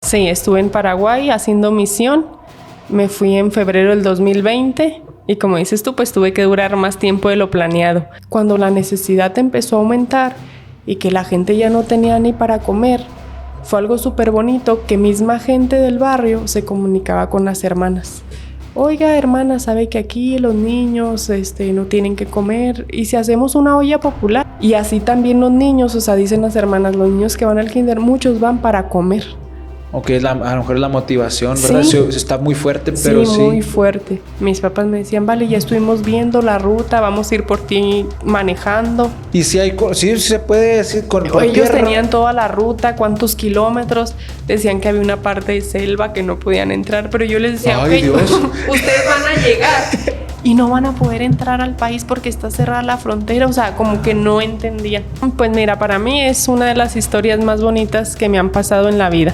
Sí, estuve en Paraguay haciendo misión. Me fui en febrero del 2020 y como dices tú, pues tuve que durar más tiempo de lo planeado. Cuando la necesidad empezó a aumentar y que la gente ya no tenía ni para comer, fue algo súper bonito que misma gente del barrio se comunicaba con las hermanas. Oiga, hermana, ¿sabe que aquí los niños no tienen que comer? Y si hacemos una olla popular. Y así también los niños, o sea, dicen las hermanas, los niños que van al kinder, muchos van para comer. Ok, a lo mejor es la motivación, ¿verdad? Sí. Está muy fuerte, pero sí. Sí, muy fuerte. Mis papás me decían, vale, ya estuvimos viendo la ruta, vamos a ir por ti manejando. Y si hay, sí se puede decir por Ellos tierra. tenían toda la ruta, cuántos kilómetros. Decían que había una parte de selva que no podían entrar, pero yo les decía, Ay, ok, Dios. ustedes van a llegar y no van a poder entrar al país porque está cerrada la frontera. O sea, como que no entendían. Pues mira, para mí es una de las historias más bonitas que me han pasado en la vida.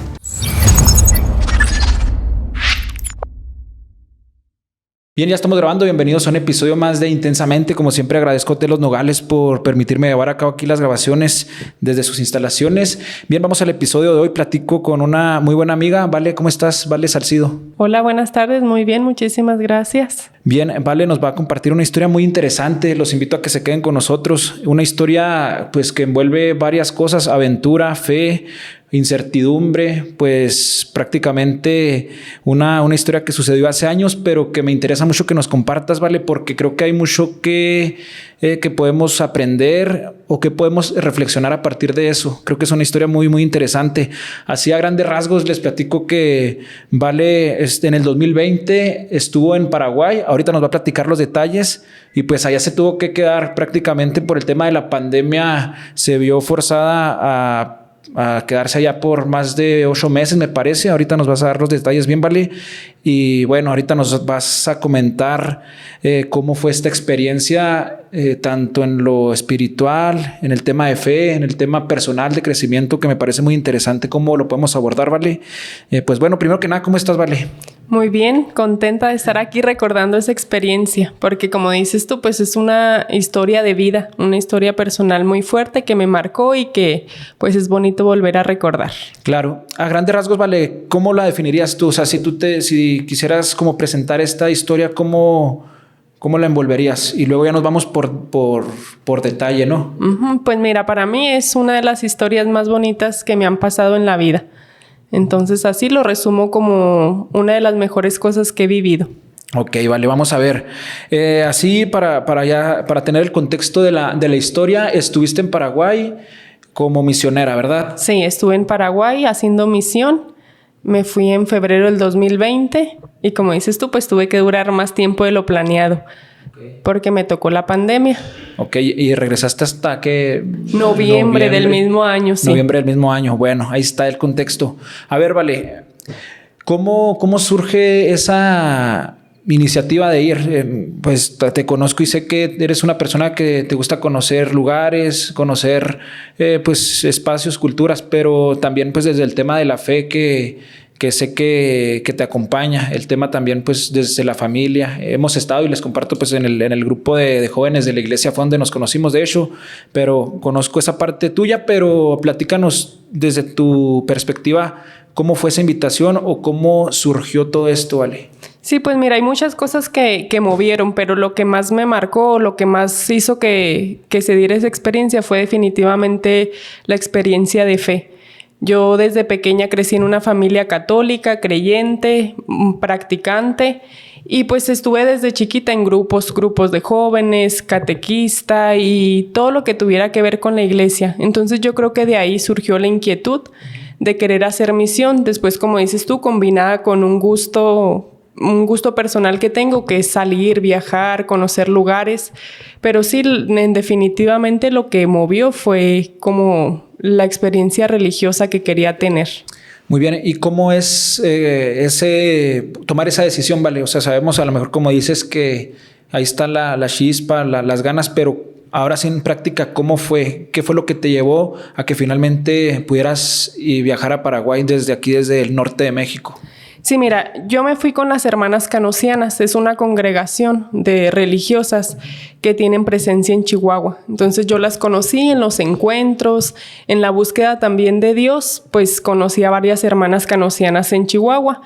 Bien, ya estamos grabando. Bienvenidos a un episodio más de Intensamente. Como siempre, agradezco a Los Nogales por permitirme llevar a cabo aquí las grabaciones desde sus instalaciones. Bien, vamos al episodio de hoy. Platico con una muy buena amiga. Vale, ¿cómo estás? Vale Salcido. Hola, buenas tardes. Muy bien, muchísimas gracias. Bien, Vale nos va a compartir una historia muy interesante. Los invito a que se queden con nosotros. Una historia pues que envuelve varias cosas: aventura, fe, incertidumbre, pues prácticamente una historia que sucedió hace años, pero que me interesa mucho que nos compartas, Vale, porque creo que hay mucho que podemos aprender o que podemos reflexionar a partir de eso. Creo que es una historia muy, muy interesante. Así a grandes rasgos les platico que Vale en el 2020 estuvo en Paraguay. Ahorita nos va a platicar los detalles y pues allá se tuvo que quedar prácticamente por el tema de la pandemia. Se vio forzada a quedarse allá por más de 8 meses, me parece. Ahorita nos vas a dar los detalles bien, Vale. Y bueno, ahorita nos vas a comentar cómo fue esta experiencia, tanto en lo espiritual, en el tema de fe, en el tema personal de crecimiento, que me parece muy interesante cómo lo podemos abordar, Vale. Pues bueno, primero que nada, ¿cómo estás, Vale? Muy bien, contenta de estar aquí recordando esa experiencia, porque como dices tú, pues es una historia de vida, una historia personal muy fuerte que me marcó y que pues es bonito volver a recordar. Claro, a grandes rasgos, Vale, ¿cómo la definirías tú? O sea, si quisieras como presentar esta historia, ¿cómo la envolverías? Y luego ya nos vamos por detalle, ¿no? Pues mira, para mí es una de las historias más bonitas que me han pasado en la vida. Entonces así lo resumo como una de las mejores cosas que he vivido. Ok, vale, vamos a ver. Así para tener el contexto de la historia, estuviste en Paraguay como misionera, ¿verdad? Sí, estuve en Paraguay haciendo misión. Me fui en febrero del 2020 y como dices tú, pues tuve que durar más tiempo de lo planeado. Porque me tocó la pandemia. Ok, ¿y regresaste hasta qué? Noviembre del mismo año, sí. Noviembre del mismo año. Bueno, ahí está el contexto. A ver, Vale, ¿cómo surge esa iniciativa de ir? Pues te conozco y sé que eres una persona que te gusta conocer lugares, conocer pues espacios, culturas, pero también pues desde el tema de la fe que sé que te acompaña, el tema también pues desde la familia. Hemos estado y les comparto pues en el grupo de jóvenes de la iglesia fue donde nos conocimos, de hecho, pero conozco esa parte tuya. Pero platícanos desde tu perspectiva, ¿cómo fue esa invitación o cómo surgió todo esto, Vale? Sí, pues mira, hay muchas cosas que movieron, pero lo que más me marcó, lo que más hizo que se diera esa experiencia fue definitivamente la experiencia de fe. Yo desde pequeña crecí en una familia católica, creyente, practicante, y pues estuve desde chiquita en grupos de jóvenes, catequista y todo lo que tuviera que ver con la iglesia. Entonces yo creo que de ahí surgió la inquietud de querer hacer misión. Después, como dices tú, combinada con un gusto personal que tengo, que es salir, viajar, conocer lugares. Pero sí, definitivamente lo que movió fue como la experiencia religiosa que quería tener. Muy bien, ¿y cómo es tomar esa decisión, Vale? O sea, sabemos a lo mejor, como dices, que ahí está la chispa, las ganas, pero ahora sí en práctica, ¿cómo fue? ¿Qué fue lo que te llevó a que finalmente pudieras viajar a Paraguay desde aquí, desde el norte de México? Sí, mira, yo me fui con las hermanas canosianas. Es una congregación de religiosas que tienen presencia en Chihuahua. Entonces yo las conocí en los encuentros, en la búsqueda también de Dios, pues conocí a varias hermanas canosianas en Chihuahua.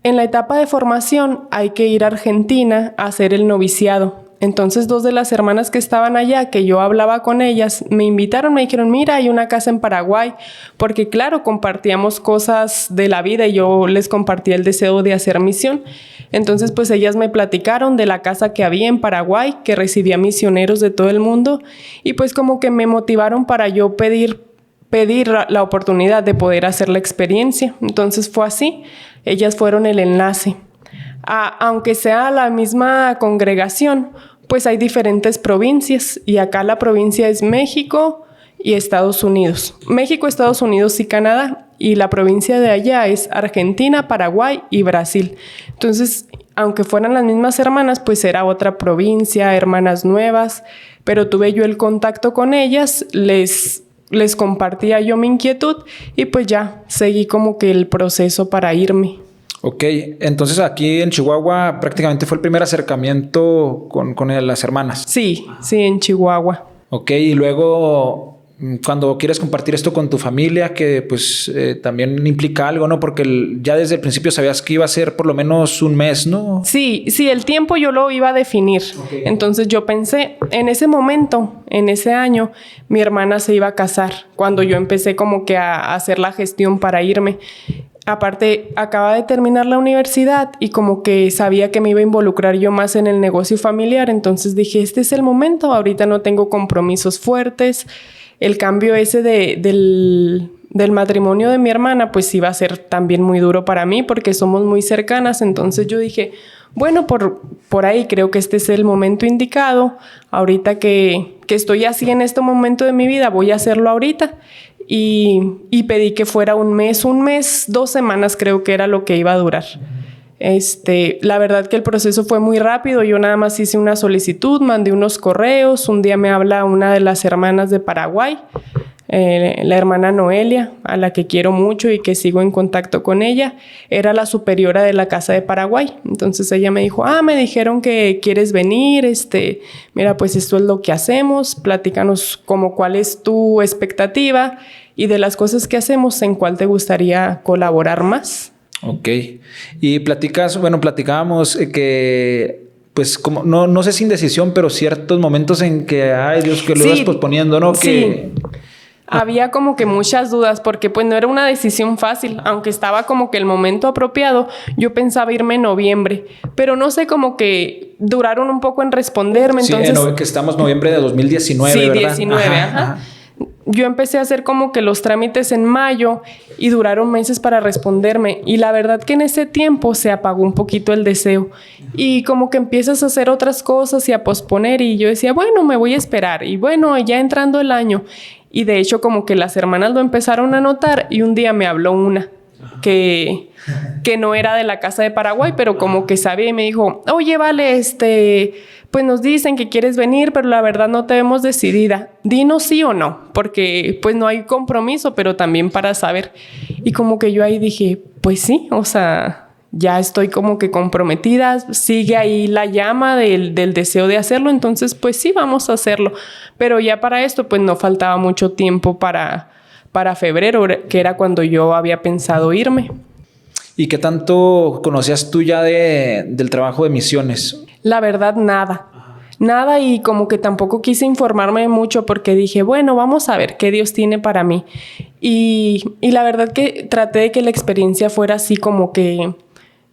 En la etapa de formación hay que ir a Argentina a hacer el noviciado. Entonces 2 de las hermanas que estaban allá, que yo hablaba con ellas, me invitaron, me dijeron, mira, hay una casa en Paraguay, porque claro, compartíamos cosas de la vida y yo les compartía el deseo de hacer misión. Entonces pues ellas me platicaron de la casa que había en Paraguay, que recibía misioneros de todo el mundo, y pues como que me motivaron para yo pedir la oportunidad de poder hacer la experiencia. Entonces fue así, ellas fueron el enlace. Aunque sea la misma congregación, pues hay diferentes provincias y acá la provincia es México y Estados Unidos. México, Estados Unidos y Canadá, y la provincia de allá es Argentina, Paraguay y Brasil. Entonces, aunque fueran las mismas hermanas, pues era otra provincia, hermanas nuevas, pero tuve yo el contacto con ellas, les compartía yo mi inquietud y pues ya seguí como que el proceso para irme. Ok, entonces aquí en Chihuahua prácticamente fue el primer acercamiento con las hermanas. Sí, en Chihuahua. Ok, y luego cuando quieres compartir esto con tu familia, que pues también implica algo, ¿no? Porque ya desde el principio sabías que iba a ser por lo menos un mes, ¿no? Sí, el tiempo yo lo iba a definir. Okay. Entonces yo pensé, en ese momento, en ese año, mi hermana se iba a casar, cuando yo empecé como que a hacer la gestión para irme. Aparte, acaba de terminar la universidad y como que sabía que me iba a involucrar yo más en el negocio familiar. Entonces dije, este es el momento. Ahorita no tengo compromisos fuertes. El cambio ese del matrimonio de mi hermana, pues iba a ser también muy duro para mí porque somos muy cercanas. Entonces yo dije, bueno, por ahí creo que este es el momento indicado. Ahorita que estoy así en este momento de mi vida, voy a hacerlo ahorita. Y pedí que fuera un mes, 2 semanas creo que era lo que iba a durar. La verdad que el proceso fue muy rápido. Yo nada más hice una solicitud, mandé unos correos. Un día me habla una de las hermanas de Paraguay, la hermana Noelia, a la que quiero mucho y que sigo en contacto con ella. Era la superiora de la Casa de Paraguay. Entonces ella me dijo, me dijeron que quieres venir, mira, pues esto es lo que hacemos, platícanos como cuál es tu expectativa y de las cosas que hacemos, ¿en cuál te gustaría colaborar más? Ok. Y platicábamos que pues como no sé si indecisión, pero ciertos momentos en que, ay Dios, que lo ibas posponiendo, ¿no? Sí. Había como que muchas dudas porque pues no era una decisión fácil, aunque estaba como que el momento apropiado. Yo pensaba irme en noviembre, pero no sé, como que duraron un poco en responderme. Sí, entonces, que estamos en noviembre de 2019, sí, ¿verdad? 19, ajá. Yo empecé a hacer como que los trámites en mayo y duraron meses para responderme. Y la verdad que en ese tiempo se apagó un poquito el deseo. Y como que empiezas a hacer otras cosas y a posponer. Y yo decía, bueno, me voy a esperar. Y bueno, ya entrando el año. Y de hecho como que las hermanas lo empezaron a notar. Y un día me habló una que no era de la Casa de Paraguay, pero como que sabía y me dijo, oye, vale, pues nos dicen que quieres venir, pero la verdad no te vemos decidida. Dinos sí o no, porque pues no hay compromiso, pero también para saber. Y como que yo ahí dije, pues sí, o sea, ya estoy como que comprometida, sigue ahí la llama del deseo de hacerlo, entonces pues sí, vamos a hacerlo. Pero ya para esto pues no faltaba mucho tiempo para febrero, que era cuando yo había pensado irme. ¿Y qué tanto conocías tú ya del trabajo de misiones? La verdad, nada, y como que tampoco quise informarme mucho porque dije, bueno, vamos a ver qué Dios tiene para mí. Y la verdad que traté de que la experiencia fuera así, como que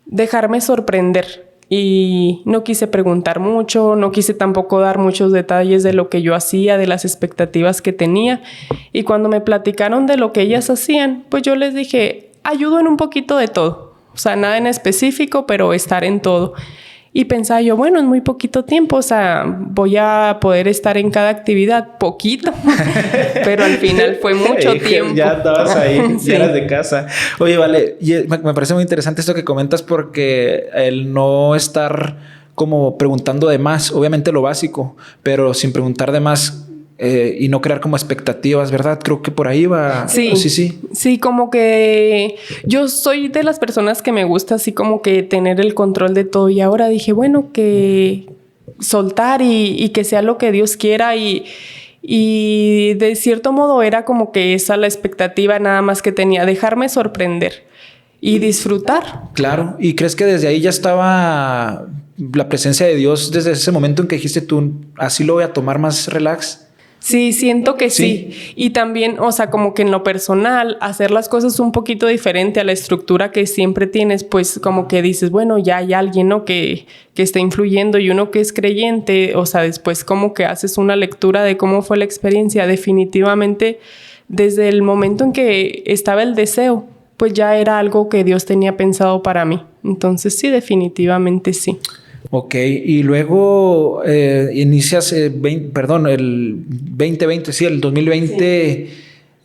dejarme sorprender. Y no quise preguntar mucho, no quise tampoco dar muchos detalles de lo que yo hacía, de las expectativas que tenía. Y cuando me platicaron de lo que ellas hacían, pues yo les dije, ayudo en un poquito de todo. O sea, nada en específico, pero estar en todo. Y pensaba yo, bueno, en muy poquito tiempo, o sea, voy a poder estar en cada actividad, poquito, pero al final fue mucho tiempo. Ya estabas ahí, Sí. Ya eras de casa. Oye, vale, y me parece muy interesante esto que comentas, porque el no estar como preguntando de más, obviamente lo básico, pero sin preguntar de más, y no crear como expectativas, ¿verdad? Creo que por ahí va. Sí, sí, como que yo soy de las personas que me gusta así como que tener el control de todo y ahora dije, bueno, que soltar y que sea lo que Dios quiera y de cierto modo era como que esa la expectativa nada más que tenía, dejarme sorprender y disfrutar. Claro, ¿y crees que desde ahí ya estaba la presencia de Dios desde ese momento en que dijiste tú, así lo voy a tomar más relax? Sí, siento que sí. Y también, o sea, como que en lo personal, hacer las cosas un poquito diferente a la estructura que siempre tienes, pues como que dices, bueno, ya hay alguien, ¿no? Que está influyendo y uno que es creyente, o sea, después como que haces una lectura de cómo fue la experiencia. Definitivamente, desde el momento en que estaba el deseo, pues ya era algo que Dios tenía pensado para mí. Entonces sí, definitivamente sí. Ok, y luego inicias, el 2020, sí, el 2020,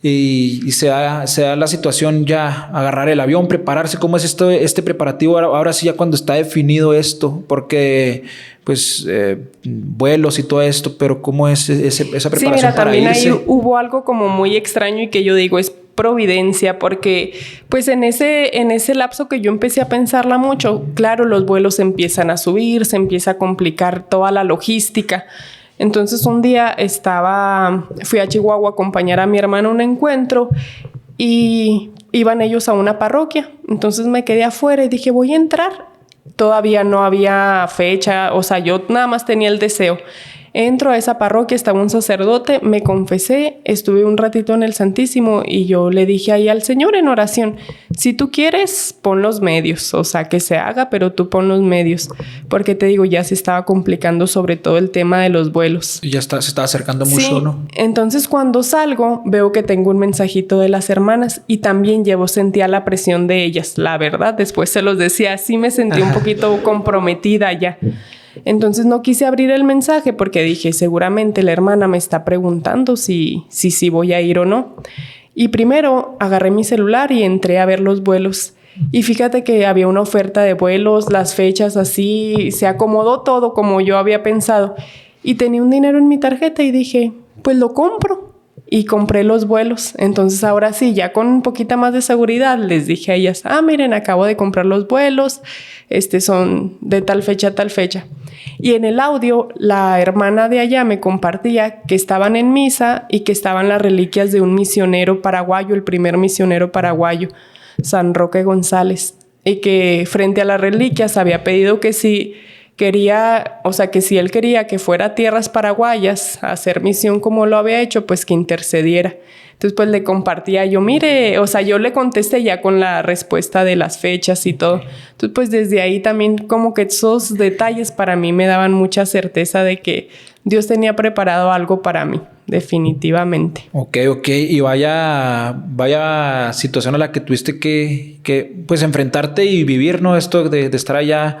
sí. Y se da la situación ya, agarrar el avión, prepararse. ¿Cómo es este preparativo ahora sí ya cuando está definido esto? Porque, pues, vuelos y todo esto, pero ¿cómo es esa preparación? Sí, mira, para también irse? Ahí hubo algo como muy extraño y que yo digo es providencia, porque pues en ese lapso que yo empecé a pensarla mucho, claro, los vuelos empiezan a subir, se empieza a complicar toda la logística. Entonces un día fui a Chihuahua a acompañar a mi hermano a un encuentro y iban ellos a una parroquia. Entonces me quedé afuera y dije, voy a entrar. Todavía no había fecha, o sea, yo nada más tenía el deseo. Entro a esa parroquia, estaba un sacerdote, me confesé, estuve un ratito en el Santísimo y yo le dije ahí al Señor en oración, si tú quieres, pon los medios, o sea, que se haga, pero tú pon los medios, porque te digo, ya se estaba complicando sobre todo el tema de los vuelos. Y ya se estaba acercando mucho, sí, ¿no? Entonces cuando salgo, veo que tengo un mensajito de las hermanas y también sentía la presión de ellas, la verdad, después se los decía, sí me sentí un poquito comprometida ya. Entonces no quise abrir el mensaje porque dije, seguramente la hermana me está preguntando si voy a ir o no. Y primero agarré mi celular y entré a ver los vuelos. Y fíjate que había una oferta de vuelos, las fechas así, se acomodó todo como yo había pensado. Y tenía un dinero en mi tarjeta y dije, pues lo compro. Y compré los vuelos. Entonces ahora sí, ya con un poquito más de seguridad, les dije a ellas, miren, acabo de comprar los vuelos, son de tal fecha a tal fecha. Y en el audio, la hermana de allá me compartía que estaban en misa y que estaban las reliquias de un misionero paraguayo, el primer misionero paraguayo, San Roque González, y que frente a las reliquias había pedido que si quería, o sea, que si él quería que fuera a tierras paraguayas a hacer misión como lo había hecho, pues que intercediera. Entonces, pues le compartía yo, mire, o sea, yo le contesté ya con la respuesta de las fechas y todo. Entonces, pues desde ahí también como que esos detalles para mí me daban mucha certeza de que Dios tenía preparado algo para mí, definitivamente. Ok. Y vaya situación a la que tuviste que pues enfrentarte y vivir, ¿no? Esto de estar allá,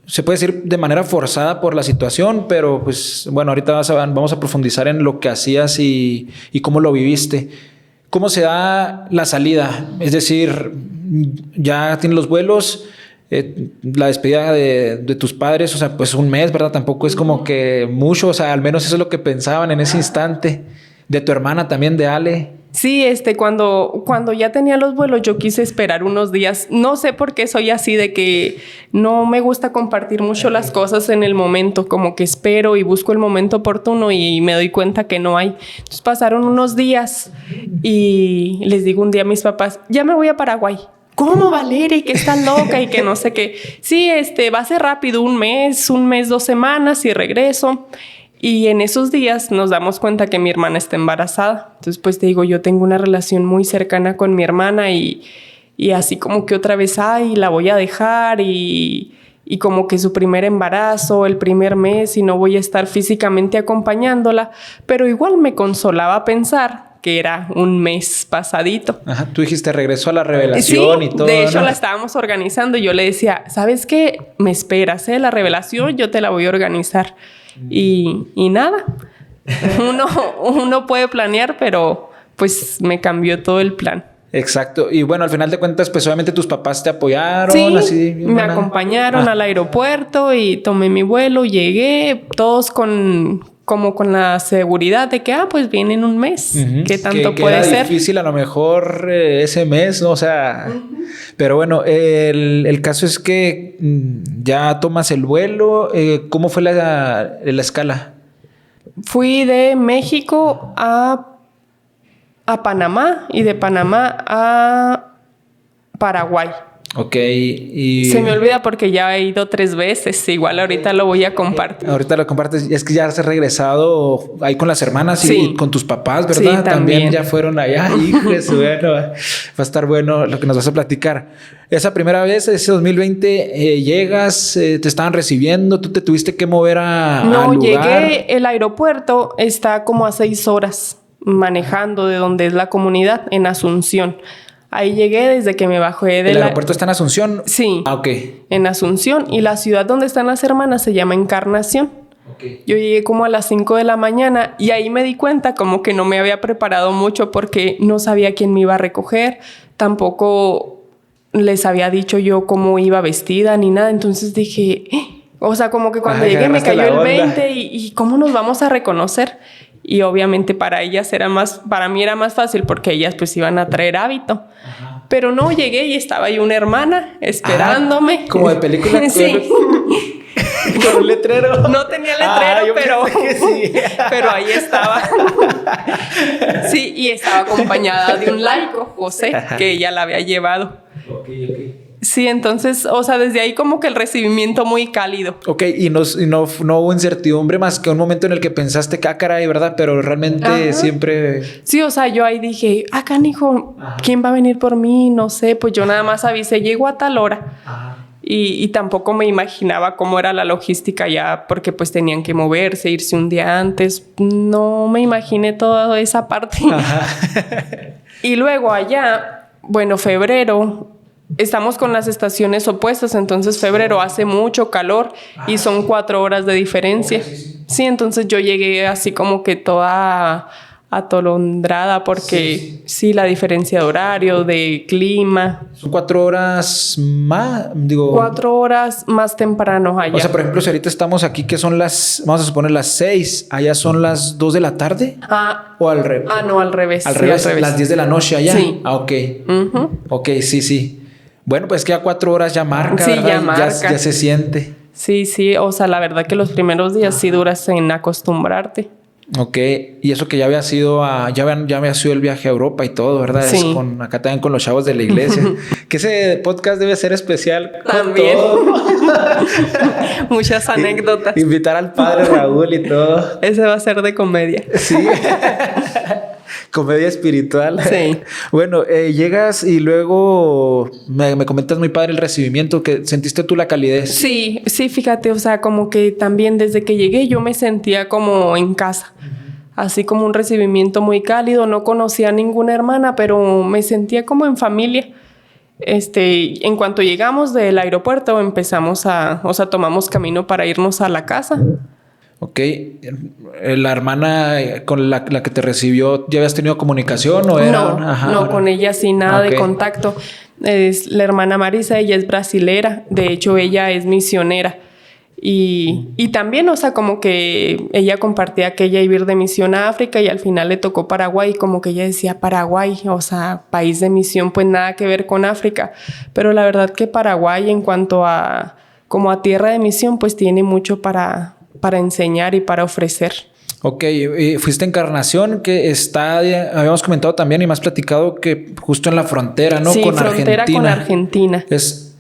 se puede decir de manera forzada por la situación, pero pues bueno, ahorita vamos a profundizar en lo que hacías y cómo lo viviste. ¿Cómo se da la salida? Es decir, ya tienes los vuelos, la despedida de tus padres, o sea, pues un mes, ¿verdad? Tampoco es como que mucho, o sea, al menos eso es lo que pensaban en ese instante. De tu hermana también, de Ale. Sí, cuando ya tenía los vuelos, yo quise esperar unos días. No sé por qué soy así, de que no me gusta compartir mucho las cosas en el momento, como que espero y busco el momento oportuno y me doy cuenta que no hay. Entonces pasaron unos días y les digo un día a mis papás, ya me voy a Paraguay. ¿Cómo, Valeria? Y que estás loca y que no sé qué. Sí, va a ser rápido, un mes, 2 semanas y regreso. Y en esos días nos damos cuenta que mi hermana está embarazada. Entonces, pues te digo, yo tengo una relación muy cercana con mi hermana y así como que otra vez, la voy a dejar y como que su primer embarazo, el primer mes y no voy a estar físicamente acompañándola. Pero igual me consolaba pensar que era un mes pasadito. Ajá, tú dijiste regresó a la revelación y todo. De hecho, ¿no? La estábamos organizando y yo le decía, ¿sabes qué? Me esperas, la revelación yo te la voy a organizar. Y nada, uno puede planear, pero pues me cambió todo el plan. Exacto. Y bueno, al final de cuentas, pues obviamente tus papás te apoyaron. Sí, así, me acompañaron al aeropuerto y tomé mi vuelo, llegué, todos con como con la seguridad de que, pues viene en un mes. ¿Qué tanto que puede era ser? difícil a lo mejor ese mes, ¿no? O sea, pero bueno, el caso es que ya tomas el vuelo. ¿Cómo fue la escala? Fui de México a Panamá y de Panamá a Paraguay. Ok, y... Se me olvida porque ya he ido 3 veces. Igual ahorita lo voy a compartir. Ahorita lo compartes. Es que ya has regresado ahí con las hermanas y con tus papás, ¿verdad? Sí, también ya fueron allá. Híjole, bueno, va a estar bueno lo que nos vas a platicar. Esa primera vez, ese 2020, llegas, te estaban recibiendo, tú te tuviste que mover al lugar. Llegué, el aeropuerto está como a 6 horas manejando de donde es la comunidad, en Asunción. Ahí llegué desde que me bajé de ¿El aeropuerto está en Asunción? Sí. Ok. En Asunción. Y la ciudad donde están las hermanas se llama Encarnación. Okay. Yo llegué como a las 5 de la mañana y ahí me di cuenta como que no me había preparado mucho porque no sabía quién me iba a recoger. Tampoco les había dicho yo cómo iba vestida ni nada. Entonces dije... O sea, como que cuando llegué me cayó el 20 y ¿cómo nos vamos a reconocer? Y obviamente para mí era más fácil porque ellas pues iban a traer hábito. Ajá. Pero no, llegué y estaba ahí una hermana esperándome. Como de película. Sí. Con un letrero. No tenía letrero, pero ahí estaba. Sí, y estaba acompañada de un laico, José, que ella la había llevado. Ok. Sí, entonces, o sea, desde ahí como que el recibimiento muy cálido. Ok, y no hubo incertidumbre más que un momento en el que pensaste que, caray, ¿verdad? Pero realmente siempre... Sí, o sea, yo ahí dije, canijo, ¿quién va a venir por mí? No sé, pues yo nada más avisé, llego a tal hora. Ajá. Y tampoco me imaginaba cómo era la logística ya, porque pues tenían que moverse, irse un día antes. No me imaginé toda esa parte. Ajá. Y luego allá, bueno, febrero... Estamos con las estaciones opuestas, entonces febrero hace mucho calor y son 4 horas de diferencia. Sí, entonces yo llegué así como que toda atolondrada porque sí, la diferencia de horario, de clima. Son 4 horas más, 4 horas más temprano allá. O sea, por ejemplo, si ahorita estamos aquí, que son vamos a suponer las 6, allá son las 2 de la tarde. ¿O al revés? No, al revés. Al revés, las 10 de la noche allá. Sí. Ok. Ok, sí. Bueno, pues que a 4 horas ya marca, sí, ¿verdad? Ya marca. Ya se siente. Sí, o sea, la verdad que los primeros días sí duras en acostumbrarte. Ok, y eso que ya había sido el viaje a Europa y todo, ¿verdad? Sí. Acá también con los chavos de la iglesia. Que ese podcast debe ser especial. También. Muchas anécdotas. Invitar al padre Raúl y todo. Ese va a ser de comedia. Sí. Comedia espiritual. Sí. Bueno, llegas y luego me comentas muy padre el recibimiento. ¿Que sentiste tú la calidez? Sí, fíjate, o sea, como que también desde que llegué yo me sentía como en casa. Así como un recibimiento muy cálido. No conocía a ninguna hermana, pero me sentía como en familia. En cuanto llegamos del aeropuerto tomamos camino para irnos a la casa. Ok. ¿La hermana con la que te recibió, ya habías tenido comunicación o era? No, con ella sí, nada de contacto. Es la hermana Marisa, ella es brasilera. De hecho, ella es misionera. Y también, o sea, como que ella compartía que ella iba a ir de misión a África y al final le tocó Paraguay. Como que ella decía Paraguay, o sea, país de misión, pues nada que ver con África. Pero la verdad que Paraguay, en cuanto a como a tierra de misión, pues tiene mucho para enseñar y para ofrecer. Ok, fuiste a Encarnación, que habíamos comentado también y me has platicado que justo en la frontera, ¿no? Sí, frontera con Argentina. ¿Es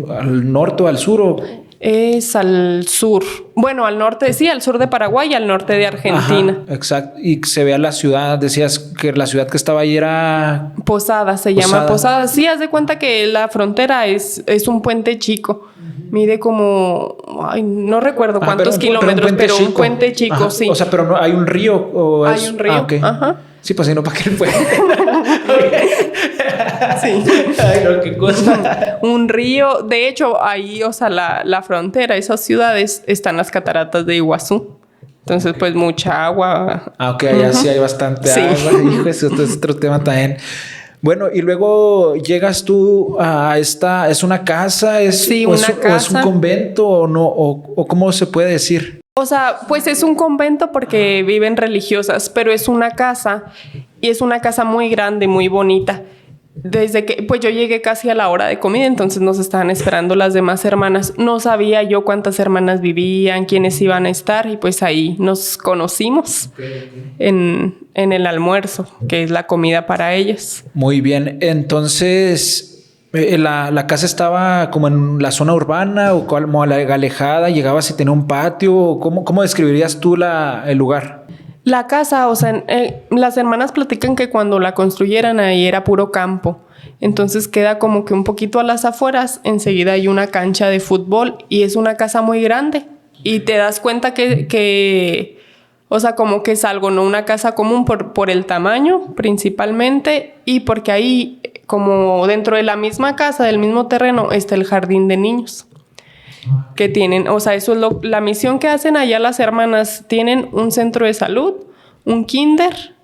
al norte o al sur? Es al sur. Bueno, al norte, sí, al sur de Paraguay y al norte de Argentina. Ajá, exacto. Y se ve a la ciudad. Decías que la ciudad que estaba ahí era... Posada, llama Posada. Sí, haz de cuenta que la frontera es un puente chico. Mide como... no recuerdo cuántos kilómetros, pero un puente chico, ajá. Sí. O sea, pero no, ¿hay un río? Hay un río, okay. Ajá. Sí, pues si no, ¿para qué el puente? Sí. Ay, no, qué cosa. Un río. De hecho, ahí, o sea, la frontera, esas ciudades, están las cataratas de Iguazú. Entonces, pues, mucha agua. Ok, allá sí hay bastante agua. Hijo, eso es otro tema también. Bueno, y luego llegas tú a esta... ¿Es una casa? Sí, una casa. ¿O es un convento o no? ¿O cómo se puede decir? O sea, pues es un convento porque viven religiosas, pero es una casa y es una casa muy grande, muy bonita. Desde que, pues yo llegué casi a la hora de comida, entonces nos estaban esperando las demás hermanas. No sabía yo cuántas hermanas vivían, quiénes iban a estar y pues ahí nos conocimos en el almuerzo, que es la comida para ellas. Muy bien, entonces la casa estaba como en la zona urbana o como alejada, llegabas y tenía un patio. ¿Cómo describirías tú el lugar? La casa, o sea, las hermanas platican que cuando la construyeran ahí era puro campo. Entonces queda como que un poquito a las afueras, enseguida hay una cancha de fútbol y es una casa muy grande. Y te das cuenta que o sea, como que es algo, no una casa común por el tamaño principalmente y porque ahí, como dentro de la misma casa, del mismo terreno, está el jardín de niños. Que tienen, o sea, eso es la misión que hacen allá las hermanas. Tienen un centro de salud, un kinder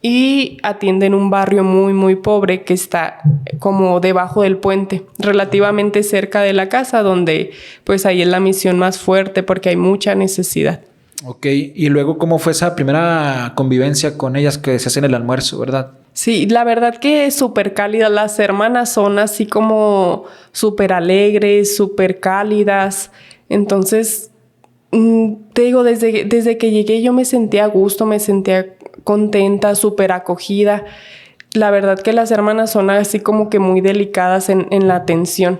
y atienden un barrio muy, muy pobre que está como debajo del puente, relativamente cerca de la casa, donde pues ahí es la misión más fuerte porque hay mucha necesidad. Ok, y luego, ¿cómo fue esa primera convivencia con ellas que se hacen el almuerzo, verdad? Sí, la verdad que es súper cálida. Las hermanas son así como súper alegres, súper cálidas. Entonces, te digo, desde que llegué yo me sentía a gusto, me sentía contenta, súper acogida. La verdad que las hermanas son así como que muy delicadas en la atención.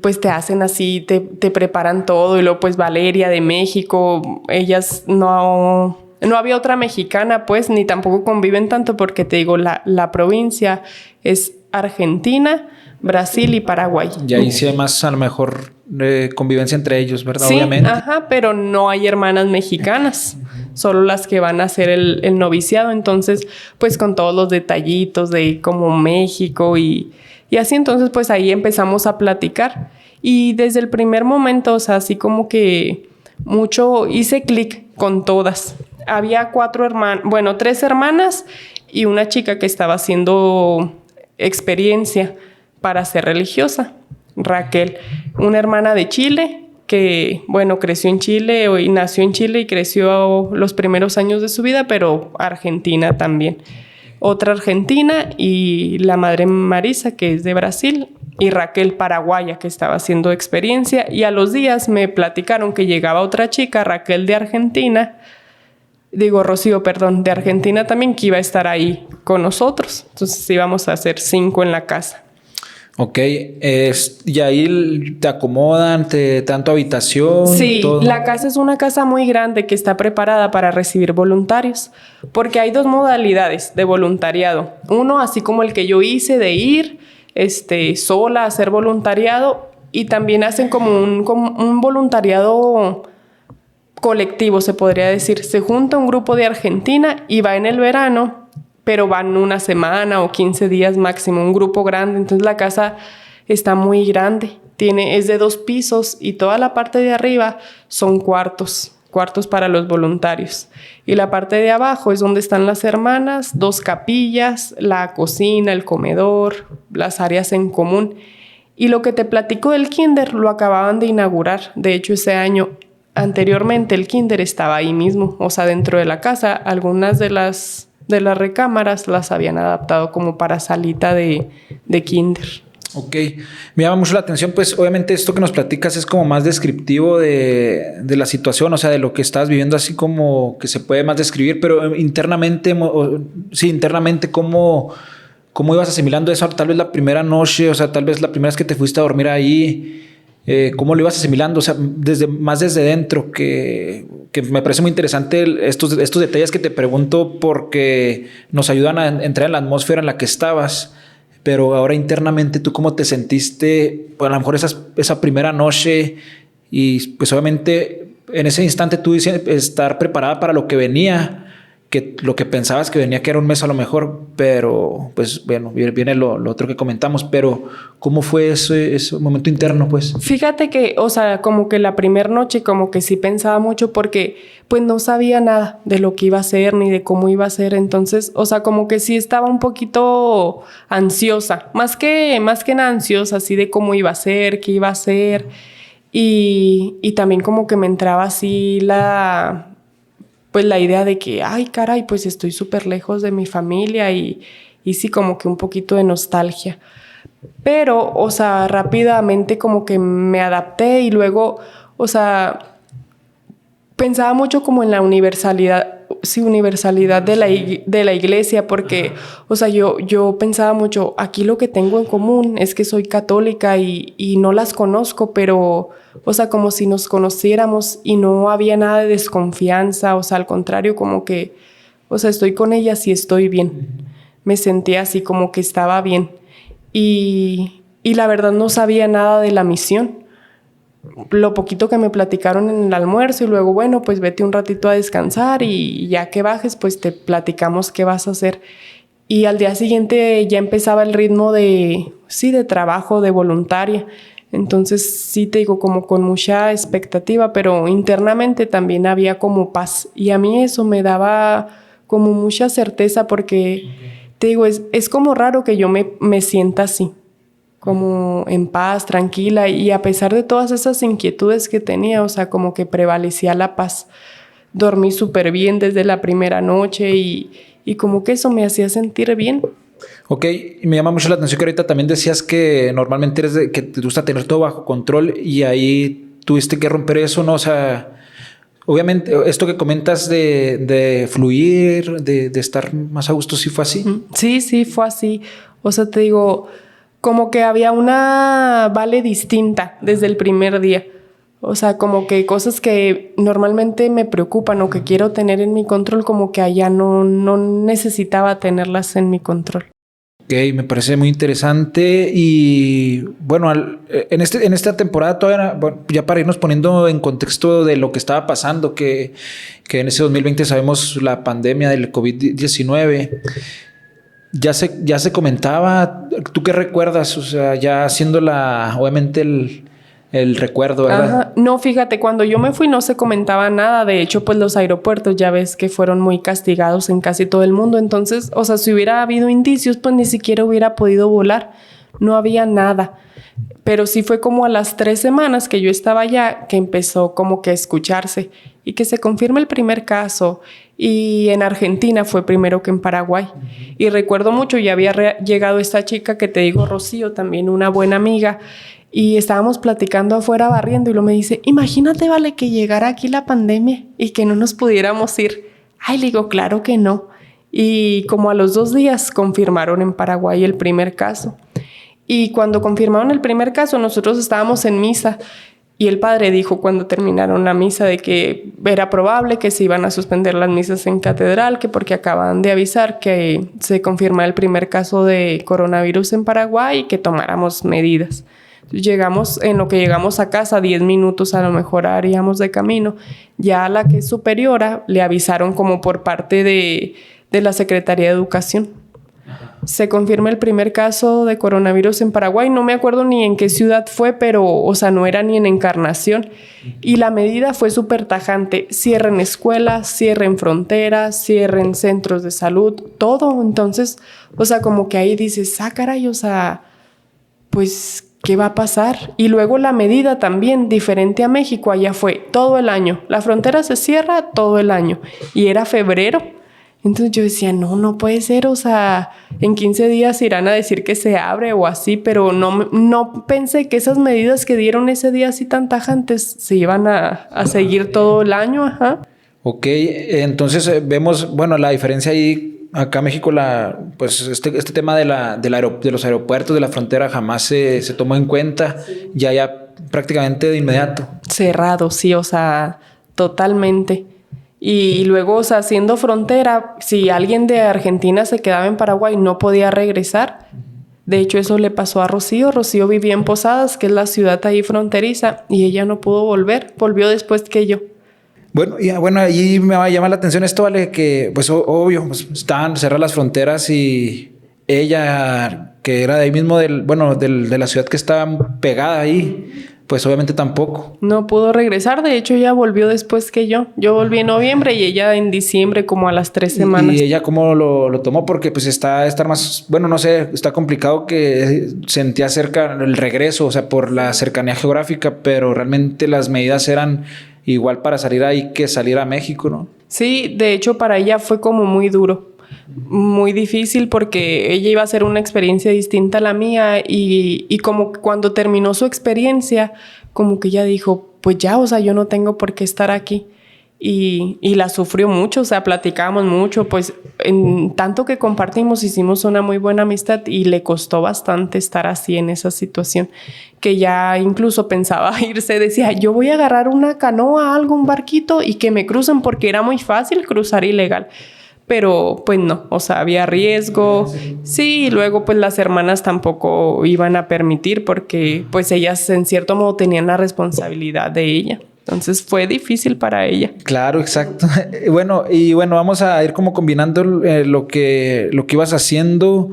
Pues te hacen así, te preparan todo. Y luego pues Valeria de México, ellas no había otra mexicana pues, ni tampoco conviven tanto porque te digo, la provincia es Argentina, Brasil y Paraguay. Y ahí sí hay más a lo mejor convivencia entre ellos, ¿verdad? Sí, obviamente. Ajá, pero no hay hermanas mexicanas, solo las que van a hacer el noviciado. Entonces, pues con todos los detallitos de como México y así, entonces pues ahí empezamos a platicar. Y desde el primer momento, o sea, así como que mucho hice clic con todas. Había 3 hermanas y una chica que estaba haciendo experiencia para ser religiosa, Raquel, una hermana de Chile que, bueno, creció en Chile y nació en Chile y creció los primeros años de su vida, pero argentina también. Otra argentina y la madre Marisa, que es de Brasil, y Raquel paraguaya, que estaba haciendo experiencia. Y a los días me platicaron que llegaba otra chica, Raquel de Argentina, Rocío, perdón, de Argentina también, que iba a estar ahí con nosotros. Entonces íbamos a hacer 5 en la casa. Ok, y ahí te acomodan, te dan tu habitación. Sí, todo. La casa es una casa muy grande que está preparada para recibir voluntarios, porque hay 2 modalidades de voluntariado. Uno, así como el que yo hice, de ir sola a hacer voluntariado, y también hacen como un voluntariado colectivo, se podría decir. Se junta un grupo de Argentina y va en el verano, pero van una semana o 15 días máximo, un grupo grande. Entonces la casa está muy grande, es de 2 pisos y toda la parte de arriba son cuartos para los voluntarios. Y la parte de abajo es donde están las hermanas, 2 capillas, la cocina, el comedor, las áreas en común. Y lo que te platico del kinder lo acababan de inaugurar. De hecho, ese año, anteriormente el kinder estaba ahí mismo, o sea, dentro de la casa. Algunas de las recámaras las habían adaptado como para salita de kinder. Ok, me llama mucho la atención, pues obviamente esto que nos platicas es como más descriptivo de la situación, o sea, de lo que estás viviendo, así como que se puede más describir, pero internamente, ¿cómo ibas asimilando eso? Tal vez la primera noche, o sea, tal vez la primera vez que te fuiste a dormir ahí, ¿cómo lo ibas asimilando? O sea, desde dentro, que me parece muy interesante estos detalles que te pregunto porque nos ayudan a entrar en la atmósfera en la que estabas. Pero ahora internamente, ¿tú cómo te sentiste? Pues a lo mejor esa primera noche y pues obviamente en ese instante tú dices estar preparada para lo que venía, que lo que pensabas que venía, que era un mes a lo mejor, pero pues bueno, viene lo otro que comentamos, pero ¿cómo fue ese momento interno pues? Fíjate que, o sea, como que la primera noche como que sí pensaba mucho porque pues no sabía nada de lo que iba a ser ni de cómo iba a ser. Entonces, o sea, como que sí estaba un poquito ansiosa, más que nada ansiosa, así de cómo iba a ser, qué iba a ser. Y también como que me entraba así pues la idea de que, ay, caray, pues estoy súper lejos de mi familia y sí, como que un poquito de nostalgia. Pero, o sea, rápidamente como que me adapté y luego, o sea, pensaba mucho como en la universalidad de la iglesia, porque, o sea, yo pensaba mucho, aquí lo que tengo en común es que soy católica y no las conozco, pero, o sea, como si nos conociéramos y no había nada de desconfianza, o sea, al contrario, como que, o sea, estoy con ellas y estoy bien. Me sentía así como que estaba bien. Y la verdad no sabía nada de la misión. Lo poquito que me platicaron en el almuerzo y luego, bueno, pues vete un ratito a descansar y ya que bajes, pues te platicamos qué vas a hacer. Y al día siguiente ya empezaba el ritmo de trabajo, de voluntaria. Entonces, sí te digo, como con mucha expectativa, pero internamente también había como paz. Y a mí eso me daba como mucha certeza porque, te digo, es como raro que yo me sienta así, como en paz, tranquila, y a pesar de todas esas inquietudes que tenía, o sea, como que prevalecía la paz. Dormí súper bien desde la primera noche y como que eso me hacía sentir bien. Ok, me llama mucho la atención que ahorita también decías que normalmente que te gusta tener todo bajo control y ahí tuviste que romper eso, ¿no? O sea, obviamente esto que comentas de fluir, de estar más a gusto, ¿sí fue así? Sí, fue así. O sea, te digo, como que había una Vale distinta desde el primer día. O sea, como que cosas que normalmente me preocupan o que quiero tener en mi control, como que allá no necesitaba tenerlas en mi control. Ok, me parece muy interesante y bueno, en esta temporada todavía, bueno, ya para irnos poniendo en contexto de lo que estaba pasando, que en ese 2020 sabemos la pandemia del COVID-19, ya se comentaba. ¿Tú qué recuerdas? O sea, ya haciendo obviamente el recuerdo, ¿verdad? Ajá. No, fíjate, cuando yo me fui no se comentaba nada. De hecho, pues los aeropuertos ya ves que fueron muy castigados en casi todo el mundo. Entonces, o sea, si hubiera habido indicios, pues ni siquiera hubiera podido volar. No había nada. Pero sí fue como a las 3 semanas que yo estaba allá que empezó como que a escucharse y que se confirma el primer caso. Y en Argentina fue primero que en Paraguay. Y recuerdo mucho, ya había llegado esta chica que te digo, Rocío, también una buena amiga. Y estábamos platicando afuera barriendo y luego me dice, imagínate, Vale, que llegara aquí la pandemia y que no nos pudiéramos ir. Ay, le digo, claro que no. Y como a los 2 días confirmaron en Paraguay el primer caso. Y cuando confirmaron el primer caso, nosotros estábamos en misa y el padre dijo cuando terminaron la misa de que era probable que se iban a suspender las misas en catedral, que porque acaban de avisar que se confirma el primer caso de coronavirus en Paraguay y que tomáramos medidas. Llegamos, en lo que llegamos a casa, 10 minutos a lo mejor haríamos de camino. Ya a la que es superiora le avisaron como por parte de la Secretaría de Educación. Se confirma el primer caso de coronavirus en Paraguay. No me acuerdo ni en qué ciudad fue, pero, o sea, no era ni en Encarnación. Y la medida fue súper tajante. Cierren escuelas, cierren fronteras, cierren centros de salud, todo. Entonces, o sea, como que ahí dices, caray, o sea, pues, ¿qué va a pasar? Y luego la medida también, diferente a México, allá fue todo el año. La frontera se cierra todo el año. Y era febrero. Entonces yo decía, no puede ser, o sea, en 15 días irán a decir que se abre o así, pero no pensé que esas medidas que dieron ese día así tan tajantes se iban a seguir todo el año, ajá. Ok, entonces vemos, bueno, la diferencia ahí, acá en México, pues este tema de los aeropuertos, de la frontera, jamás se tomó en cuenta, ya prácticamente de inmediato. Cerrado, sí, o sea, totalmente. Y luego, o sea, siendo frontera, si alguien de Argentina se quedaba en Paraguay, no podía regresar. De hecho, eso le pasó a Rocío. Rocío vivía en Posadas, que es la ciudad ahí fronteriza, y ella no pudo volver. Volvió después que yo. Bueno, ahí me llama la atención esto, Vale, que pues obvio, pues, estaban cerradas las fronteras y ella, que era de ahí mismo, de la ciudad que estaba pegada ahí, pues obviamente tampoco. No pudo regresar, de hecho ella volvió después que yo. Yo volví en noviembre y ella en diciembre, como a las 3 semanas. ¿Y ella cómo lo tomó? Porque pues está más, bueno, no sé, está complicado que sentía cerca el regreso, o sea, por la cercanía geográfica, pero realmente las medidas eran igual para salir ahí que salir a México, ¿no? Sí, de hecho para ella fue como muy duro, muy difícil porque ella iba a hacer una experiencia distinta a la mía y como cuando terminó su experiencia, como que ella dijo, pues ya, o sea, yo no tengo por qué estar aquí. Y la sufrió mucho, o sea, platicábamos mucho, pues en tanto que compartimos hicimos una muy buena amistad y le costó bastante estar así en esa situación, que ya incluso pensaba irse, decía, yo voy a agarrar una canoa, algo, un barquito y que me crucen porque era muy fácil cruzar ilegal. Pero pues no, o sea, había riesgo. Sí, y luego pues las hermanas tampoco iban a permitir porque pues ellas en cierto modo tenían la responsabilidad de ella. Entonces fue difícil para ella. Claro, exacto. Bueno, vamos a ir como combinando lo que ibas haciendo.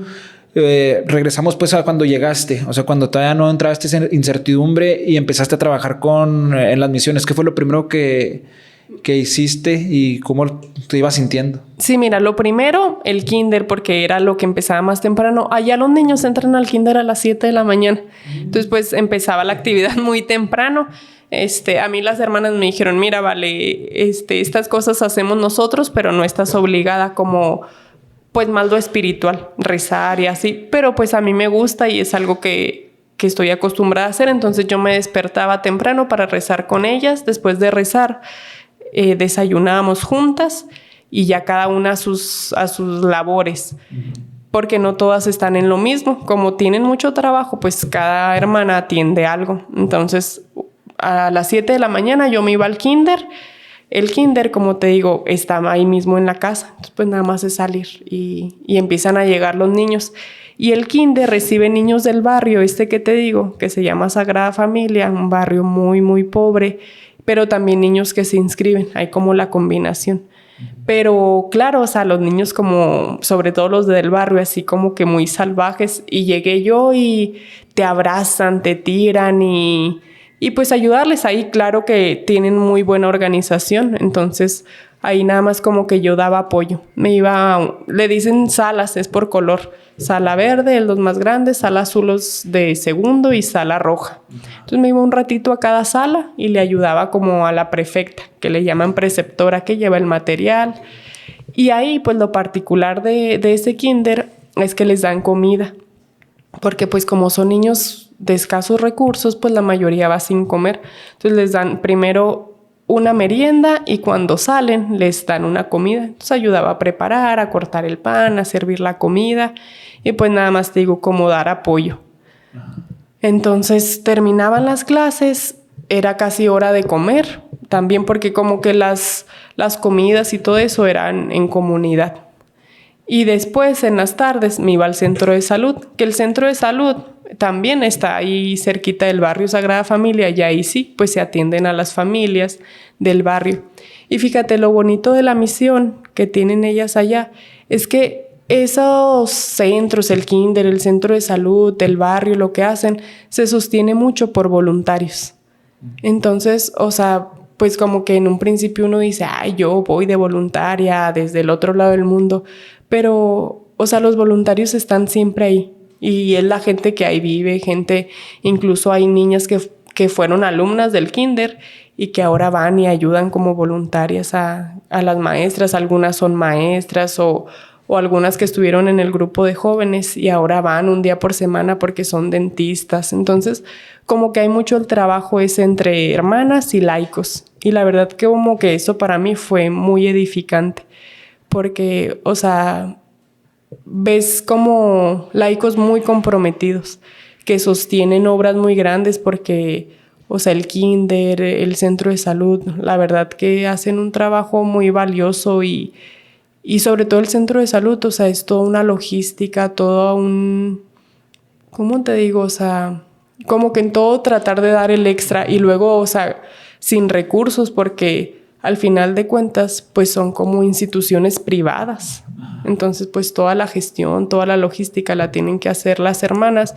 Regresamos pues a cuando llegaste, o sea, cuando todavía no entraste en incertidumbre y empezaste a trabajar en las misiones. ¿Qué fue lo primero que hiciste y cómo te ibas sintiendo? Sí, mira, lo primero, el kinder, porque era lo que empezaba más temprano. Allá los niños entran al kinder a las 7 de la mañana. Entonces, pues empezaba la actividad muy temprano. A mí las hermanas me dijeron, mira, vale, estas cosas hacemos nosotros, pero no estás obligada como, pues, más lo espiritual, rezar y así. Pero pues a mí me gusta y es algo que estoy acostumbrada a hacer. Entonces yo me despertaba temprano para rezar con ellas. Después de rezar, desayunábamos juntas y ya cada una a sus labores. Porque no todas están en lo mismo. Como tienen mucho trabajo, pues cada hermana atiende algo. Entonces, a las 7 de la mañana yo me iba al kinder. El kinder, como te digo, está ahí mismo en la casa. Entonces, pues nada más es salir y empiezan a llegar los niños. Y el kinder recibe niños del barrio, que te digo, que se llama Sagrada Familia, un barrio muy, muy pobre, pero también niños que se inscriben. Hay como la combinación. Pero claro, o sea, los niños como, sobre todo los del barrio, así como que muy salvajes. Y llegué yo y te abrazan, te tiran y pues ayudarles ahí. Claro que tienen muy buena organización, entonces ahí nada más como que yo daba apoyo. Le dicen salas, es por color. Sala verde, los más grandes, sala azul los de segundo y sala roja. Entonces me iba un ratito a cada sala y le ayudaba como a la prefecta, que le llaman preceptora, que lleva el material. Y ahí pues lo particular de ese kinder es que les dan comida. Porque pues como son niños de escasos recursos, pues la mayoría va sin comer. Entonces les dan primero una merienda y cuando salen les dan una comida. Entonces ayudaba a preparar, a cortar el pan, a servir la comida y pues nada más te digo como dar apoyo. Entonces terminaban las clases, era casi hora de comer, también porque como que las comidas y todo eso eran en comunidad. Y después, en las tardes, me iba al centro de salud, que el centro de salud también está ahí cerquita del barrio Sagrada Familia, y ahí sí, pues se atienden a las familias del barrio. Y fíjate, lo bonito de la misión que tienen ellas allá es que esos centros, el kinder, el centro de salud, el barrio, lo que hacen, se sostiene mucho por voluntarios. Entonces, o sea, pues como que en un principio uno dice, ay, yo voy de voluntaria desde el otro lado del mundo, pero, o sea, los voluntarios están siempre ahí y es la gente que ahí vive, incluso hay niñas que fueron alumnas del kinder y que ahora van y ayudan como voluntarias a las maestras. Algunas son maestras o algunas que estuvieron en el grupo de jóvenes y ahora van un día por semana porque son dentistas. Entonces, como que hay mucho el trabajo ese entre hermanas y laicos. Y la verdad que como que eso para mí fue muy edificante. Porque, o sea, ves como laicos muy comprometidos que sostienen obras muy grandes porque, o sea, el kinder, el centro de salud, la verdad que hacen un trabajo muy valioso y sobre todo el centro de salud, o sea, es toda una logística, todo un... ¿Cómo te digo? O sea, como que en todo tratar de dar el extra y luego, o sea, sin recursos porque al final de cuentas, pues son como instituciones privadas. Entonces, pues toda la gestión, toda la logística la tienen que hacer las hermanas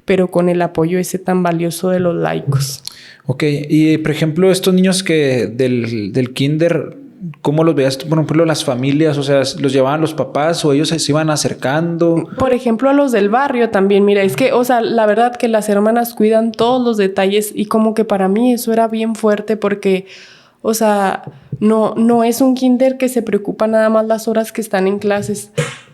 pero con el apoyo ese tan valioso de los laicos. Ok, y por ejemplo, estos niños que del kinder, ¿cómo los veías tú? Por ejemplo, las familias, o sea, ¿los llevaban los papás o ellos se iban acercando? Por ejemplo, a los del barrio también, mira, es que, o sea, la verdad que las hermanas cuidan todos los detalles y como que para mí eso era bien fuerte porque, o sea, no es un kinder que se preocupa nada más las horas que están en clases.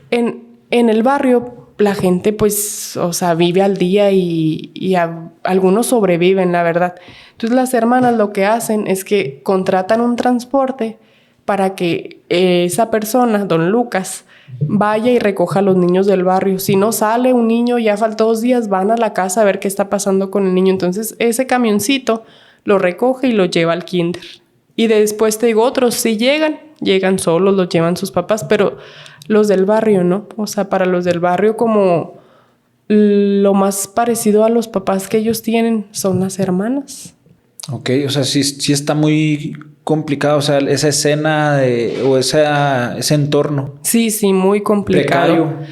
En el barrio la gente pues, o sea, vive al día y algunos sobreviven, la verdad. Entonces las hermanas lo que hacen es que contratan un transporte para que esa persona, don Lucas, vaya y recoja a los niños del barrio. Si no sale un niño, ya faltó 2 días, van a la casa a ver qué está pasando con el niño. Entonces ese camioncito lo recoge y lo lleva al kinder. Y después te digo, otros sí llegan solos, los llevan sus papás, pero los del barrio no. O sea, para los del barrio como lo más parecido a los papás que ellos tienen son las hermanas. Ok, o sea, sí está muy complicado, o sea, esa escena o ese entorno. Sí, muy complicado. Precario.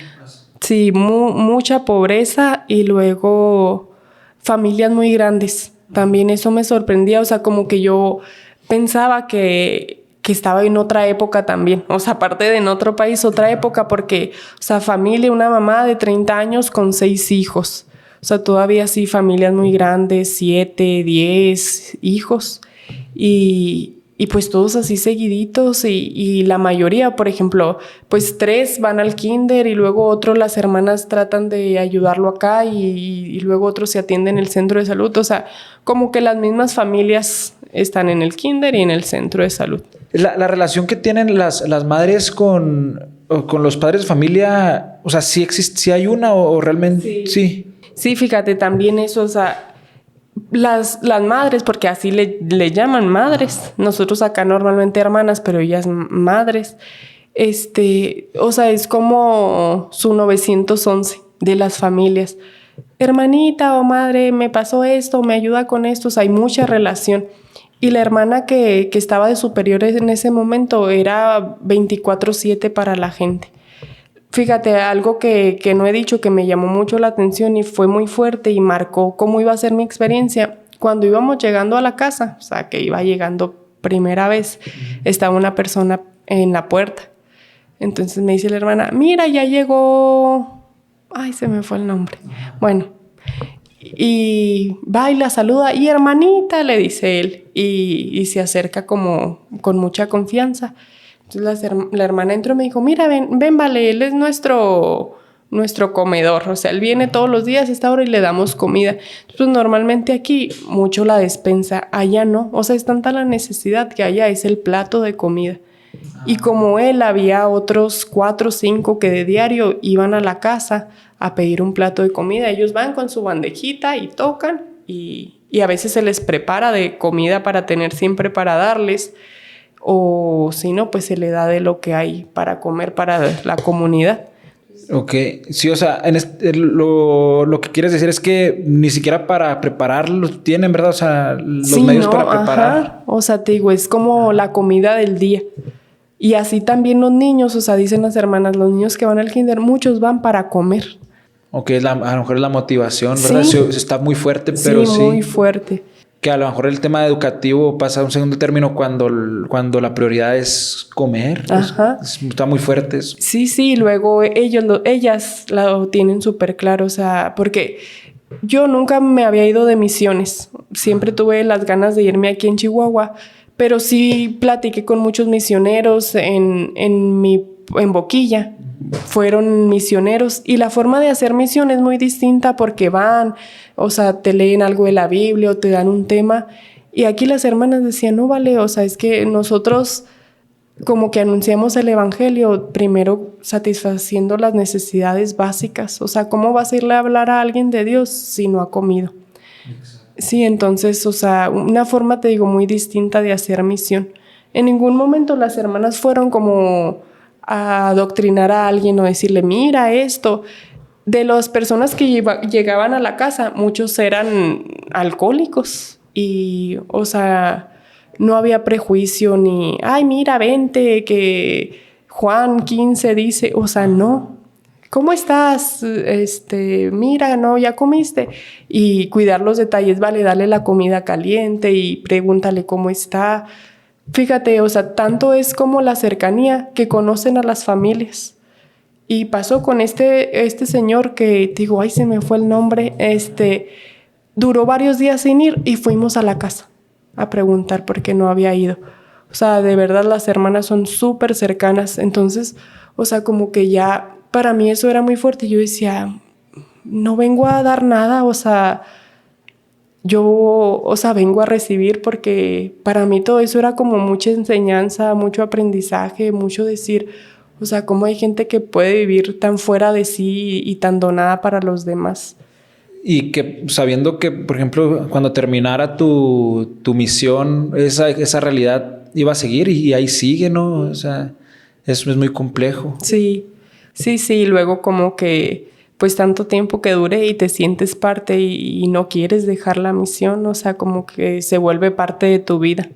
Sí, mucha pobreza y luego familias muy grandes. También eso me sorprendía, o sea, como que yo pensaba que estaba en otra época también. O sea, aparte de en otro país, otra época, porque, o sea, familia, una mamá de 30 años con 6 hijos. O sea, todavía sí, familias muy grandes, 7, 10 hijos. Y pues todos así seguiditos y la mayoría, por ejemplo, pues 3 van al kinder y luego otros las hermanas tratan de ayudarlo acá y luego otros se atienden en el centro de salud. O sea, como que las mismas familias están en el kinder y en el centro de salud. La relación que tienen las madres con los padres de familia, o sea, ¿sí existe, sí hay una o realmente sí? Sí, fíjate, también eso, o sea, las madres, porque así le llaman madres. Nosotros acá normalmente hermanas, pero ellas madres. O sea, es como su 911 de las familias. Hermanita o madre, me pasó esto, me ayuda con esto. O sea, hay mucha relación. Y la hermana que estaba de superior en ese momento era 24/7 para la gente. Fíjate, algo que no he dicho que me llamó mucho la atención y fue muy fuerte y marcó cómo iba a ser mi experiencia. Cuando íbamos llegando a la casa, o sea, que iba llegando primera vez, estaba una persona en la puerta. Entonces me dice la hermana, mira, ya llegó... Ay, se me fue el nombre. Bueno, y va y la saluda. Y hermanita, le dice él. Y se acerca como con mucha confianza. Entonces la hermana entró y me dijo, mira, ven, vale, él es nuestro comedor. O sea, él viene todos los días a esta hora y le damos comida. Entonces, normalmente aquí mucho la despensa, allá no. O sea, es tanta la necesidad que allá es el plato de comida. Y como él, había otros 4 o 5 que de diario iban a la casa a pedir un plato de comida. Ellos van con su bandejita y tocan y a veces se les prepara de comida para tener siempre para darles. O si no, pues se le da de lo que hay para comer para la comunidad. Ok, sí, o sea, lo que quieres decir es que ni siquiera para prepararlo tienen, ¿verdad? O sea, los medios para preparar. Ajá. O sea, te digo, es como la comida del día. Y así también los niños, o sea, dicen las hermanas, los niños que van al kinder, muchos van para comer. Ok, a lo mejor es la motivación, ¿verdad? Sí. Está muy fuerte, pero sí. Muy fuerte. Que a lo mejor el tema educativo pasa a un segundo término cuando la prioridad es comer. Ajá. Está muy fuerte eso. Sí, luego ellas lo tienen súper claro, o sea, porque yo nunca me había ido de misiones. Siempre tuve las ganas de irme aquí en Chihuahua, pero sí platiqué con muchos misioneros en Boquilla. Fueron misioneros y la forma de hacer misión es muy distinta porque van, o sea, te leen algo de la Biblia o te dan un tema. Y aquí las hermanas decían, no vale, o sea, es que nosotros como que anunciamos el evangelio primero satisfaciendo las necesidades básicas. O sea, ¿cómo vas a irle a hablar a alguien de Dios si no ha comido? Exacto. Sí, entonces, o sea, una forma, te digo, muy distinta de hacer misión. En ningún momento las hermanas fueron como a adoctrinar a alguien o decirle, mira esto. De las personas que llegaban a la casa, muchos eran alcohólicos y, o sea, no había prejuicio ni, ay, mira, vente, que Juan 15 dice, o sea, no. ¿cómo estás? Mira, no, ya comiste. Y cuidar los detalles, vale, dale la comida caliente y pregúntale cómo está. Fíjate, o sea, tanto es como la cercanía que conocen a las familias. Y pasó con este señor que, digo, ay, se me fue el nombre, duró varios días sin ir y fuimos a la casa a preguntar por qué no había ido. O sea, de verdad las hermanas son súper cercanas. Entonces, o sea, como que ya para mí eso era muy fuerte. Yo decía, no vengo a dar nada, o sea, vengo a recibir porque para mí todo eso era como mucha enseñanza, mucho aprendizaje, mucho decir, o sea, cómo hay gente que puede vivir tan fuera de sí y tan donada para los demás. Y que sabiendo que, por ejemplo, cuando terminara tu misión, esa realidad iba a seguir y ahí sigue, ¿no? O sea, eso es muy complejo. Sí. Luego como que, pues tanto tiempo que dure y te sientes parte y no quieres dejar la misión, o sea, como que se vuelve parte de tu vida.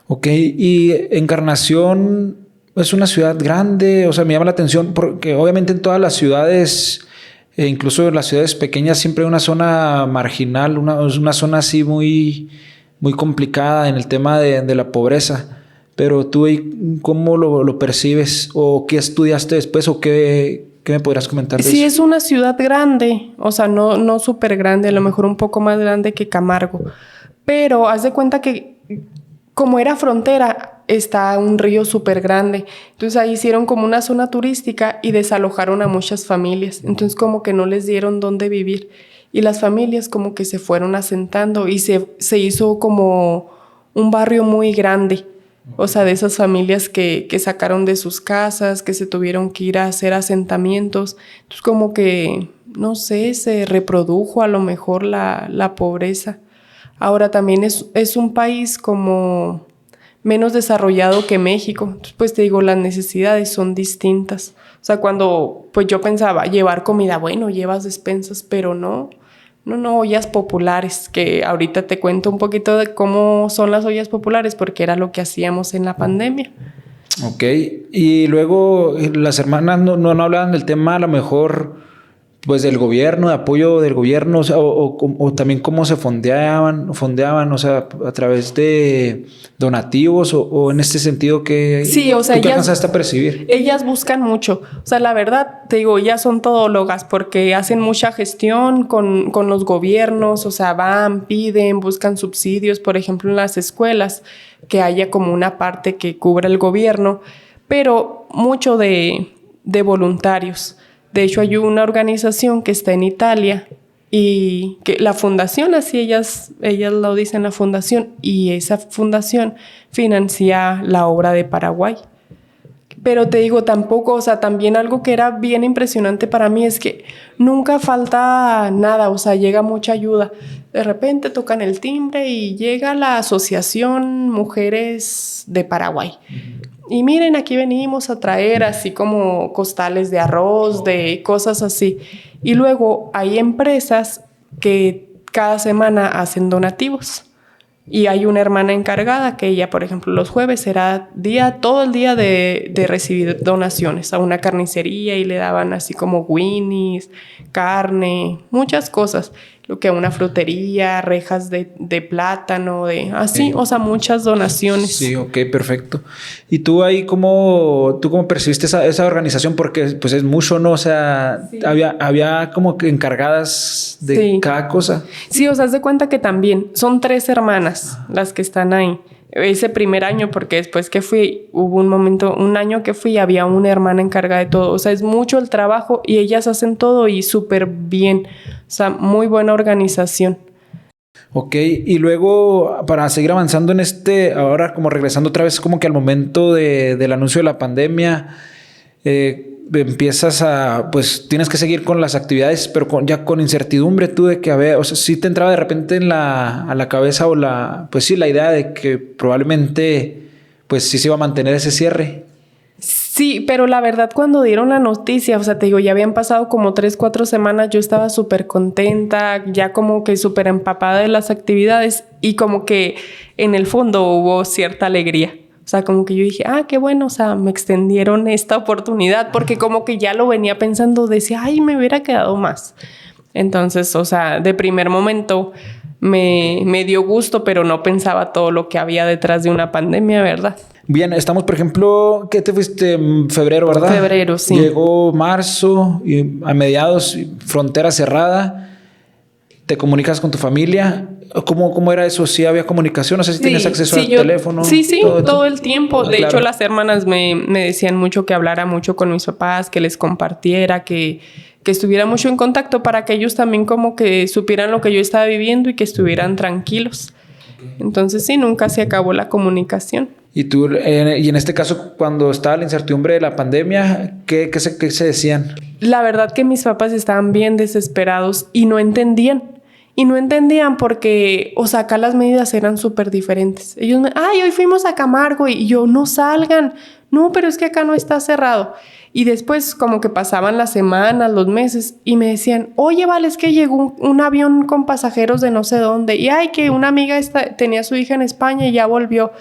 Ok, y Encarnación es una ciudad grande, o sea, me llama la atención porque obviamente en todas las ciudades, incluso en las ciudades pequeñas, siempre hay una zona marginal, una zona así muy, muy complicada en el tema de la pobreza. Pero tú, ¿cómo lo percibes? ¿O qué estudiaste después? ¿O qué me podrás comentar de eso? Sí, es una ciudad grande, o sea, no súper grande, a lo mejor un poco más grande que Camargo. Pero haz de cuenta que como era frontera, está un río súper grande. Entonces ahí hicieron como una zona turística y desalojaron a muchas familias. Entonces como que no les dieron dónde vivir. Y las familias como que se fueron asentando y se hizo como un barrio muy grande. O sea, de esas familias que sacaron de sus casas, que se tuvieron que ir a hacer asentamientos. Entonces como que, no sé, se reprodujo a lo mejor la pobreza. Ahora también es un país como menos desarrollado que México. Entonces, pues te digo, las necesidades son distintas. O sea, cuando pues yo pensaba llevar comida, bueno, llevas despensas, pero no, ollas populares, que ahorita te cuento un poquito de cómo son las ollas populares, porque era lo que hacíamos en la pandemia. Ok, y luego las hermanas no hablaban del tema a lo mejor pues del gobierno, de apoyo del gobierno, o sea, o también cómo se fondeaban, o sea, a través de donativos o en este sentido que sí, o sea, ¿tú qué alcanzaste a percibir? Ellas buscan mucho. O sea, la verdad, te digo, ellas son todólogas porque hacen mucha gestión con los gobiernos, o sea, van, piden, buscan subsidios, por ejemplo, en las escuelas, que haya como una parte que cubra el gobierno, pero mucho de voluntarios. De hecho, hay una organización que está en Italia y que la fundación, así ellas lo dicen, la fundación, y esa fundación financia la obra de Paraguay. Pero te digo, tampoco, o sea, también algo que era bien impresionante para mí es que nunca falta nada, o sea, llega mucha ayuda. De repente tocan el timbre y llega la Asociación Mujeres de Paraguay. Y miren, aquí venimos a traer así como costales de arroz, de cosas así. Y luego hay empresas que cada semana hacen donativos. Y hay una hermana encargada que ella, por ejemplo, los jueves era todo el día de recibir donaciones a una carnicería y le daban así como winnies, carne, muchas cosas. Lo que a una frutería, rejas de plátano, así, o sea, muchas donaciones. Sí, ok, perfecto. ¿Y tú ahí cómo percibiste esa organización? Porque pues es mucho, ¿no? O sea, sí. había como que encargadas de cada cosa. Sí, o sea, haz de cuenta que también son 3 hermanas las que están ahí. Ese primer año, porque después que fui, hubo un año que fui, había una hermana encargada de todo. O sea, es mucho el trabajo y ellas hacen todo y súper bien. O sea, muy buena organización. Ok, y luego para seguir avanzando en ahora como regresando otra vez como que al momento del anuncio de la pandemia, empiezas pues tienes que seguir con las actividades, pero ya con incertidumbre tú de que, o sea, sí te entraba de repente a la cabeza pues sí, la idea de que probablemente pues sí se iba a mantener ese cierre. Sí, pero la verdad cuando dieron la noticia, o sea, te digo, ya habían pasado como 3-4 semanas, yo estaba súper contenta, ya como que súper empapada de las actividades y como que en el fondo hubo cierta alegría. O sea, como que yo dije, qué bueno, o sea, me extendieron esta oportunidad, porque como que ya lo venía pensando, decía, ay, me hubiera quedado más. Entonces, o sea, de primer momento me dio gusto, pero no pensaba todo lo que había detrás de una pandemia, ¿verdad? Bien, estamos, por ejemplo, ¿qué te fuiste? Febrero, ¿verdad? Febrero, sí. Llegó marzo y a mediados, frontera cerrada. ¿Te comunicas con tu familia? ¿Cómo era eso? ¿Sí había comunicación? No sé si tienes acceso al teléfono. Sí, todo el tiempo. De hecho, las hermanas me decían mucho que hablara mucho con mis papás, que les compartiera, que estuviera mucho en contacto para que ellos también como que supieran lo que yo estaba viviendo y que estuvieran tranquilos. Entonces, sí, nunca se acabó la comunicación. Y tú, y en este caso, cuando estaba la incertidumbre de la pandemia, ¿qué se decían? La verdad que mis papás estaban bien desesperados y no entendían. Y no entendían porque, o sea, acá las medidas eran súper diferentes. Ellos hoy fuimos a Camargo y yo, no salgan. No, pero es que acá no está cerrado. Y después como que pasaban las semanas, los meses y me decían, oye, vale, es que llegó un avión con pasajeros de no sé dónde. Y que una amiga tenía a su hija en España y ya volvió.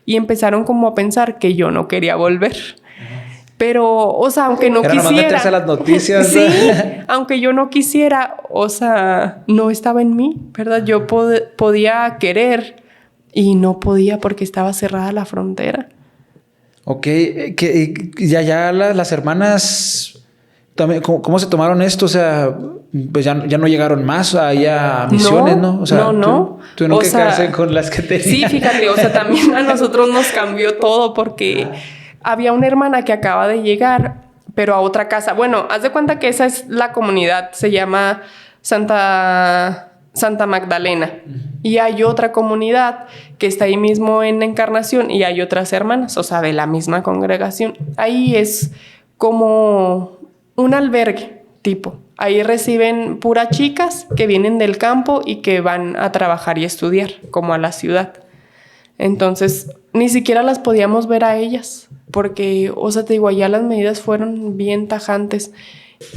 Y empezaron como a pensar que yo no quería volver. Pero, o sea, aunque no quisiera... Era meterse a las noticias. Sí, aunque yo no quisiera, o sea, no estaba en mí, ¿verdad? Yo podía querer y no podía porque estaba cerrada la frontera. Ok, ya las hermanas, ¿cómo se tomaron esto? O sea, pues ya no llegaron más allá a misiones, ¿no? O sea, no. Tú nunca quedaste con las que tenías. Sí, fíjate, o sea, también a nosotros nos cambió todo porque había una hermana que acaba de llegar, pero a otra casa. Bueno, haz de cuenta que esa es la comunidad, se llama Santa Magdalena. Y hay otra comunidad que está ahí mismo en Encarnación y hay otras hermanas, o sea, de la misma congregación. Ahí es como un albergue tipo. Ahí reciben puras chicas que vienen del campo y que van a trabajar y estudiar, como a la ciudad. Entonces, ni siquiera las podíamos ver a ellas, porque, o sea, te digo, allá las medidas fueron bien tajantes.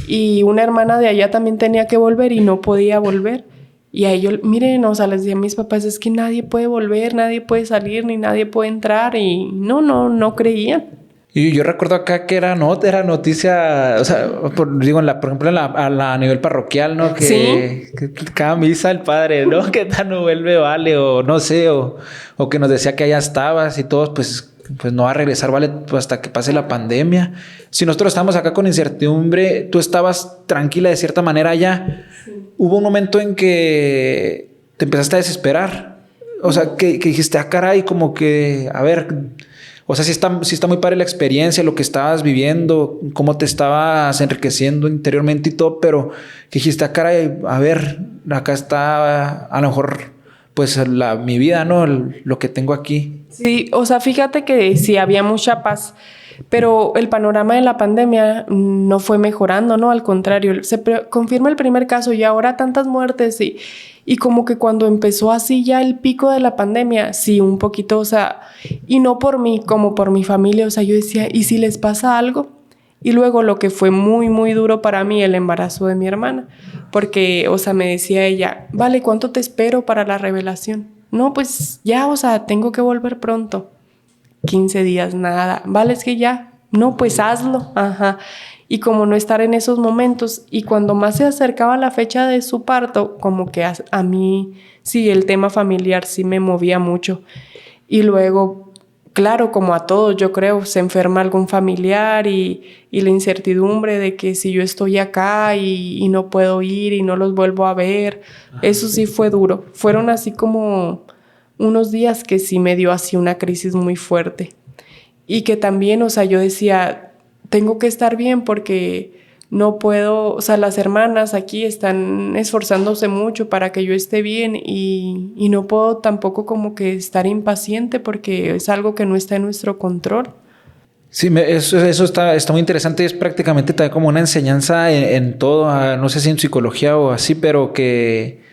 Y una hermana de allá también tenía que volver y no podía volver. Y a ellos, miren, o sea, les decía a mis papás, es que nadie puede volver, nadie puede salir, ni nadie puede entrar. Y no creían. Y yo recuerdo acá que era noticia, o sea, por ejemplo, a nivel parroquial, ¿no? Que cada misa el padre, ¿no? Que tal no vuelve, vale, o no sé, o que nos decía que allá estabas y todos, pues no va a regresar, vale, pues hasta que pase la pandemia. Si nosotros estamos acá con incertidumbre, tú estabas tranquila de cierta manera allá. Sí. Hubo un momento en que te empezaste a desesperar. O sea, que dijiste, caray, como que, a ver... O sea, sí está muy padre la experiencia, lo que estabas viviendo, cómo te estabas enriqueciendo interiormente y todo, pero que dijiste, caray, a ver, acá está a lo mejor pues mi vida, ¿no? Lo que tengo aquí. Sí, o sea, fíjate que sí había mucha paz, pero el panorama de la pandemia no fue mejorando, ¿no? Al contrario, se confirma el primer caso y ahora tantas muertes y como que cuando empezó así ya el pico de la pandemia, sí, un poquito, o sea, y no por mí, como por mi familia, o sea, yo decía, ¿y si les pasa algo? Y luego lo que fue muy, muy duro para mí, el embarazo de mi hermana, porque, o sea, me decía ella, vale, ¿cuánto te espero para la revelación? No, pues ya, o sea, tengo que volver pronto. 15 días, nada. Vale, es que ya, no, pues hazlo. Ajá. Y como no estar en esos momentos, y cuando más se acercaba la fecha de su parto, como que a mí, sí, el tema familiar sí me movía mucho. Y luego, claro, como a todos, yo creo, se enferma algún familiar y la incertidumbre de que si yo estoy acá y no puedo ir y no los vuelvo a ver, eso sí fue duro. Fueron así como unos días que sí me dio así una crisis muy fuerte. Y que también, o sea, yo decía, tengo que estar bien porque no puedo, o sea, las hermanas aquí están esforzándose mucho para que yo esté bien y no puedo tampoco como que estar impaciente porque es algo que no está en nuestro control. Sí, eso está muy interesante. Es prácticamente también como una enseñanza en todo, no sé si en psicología o así, pero que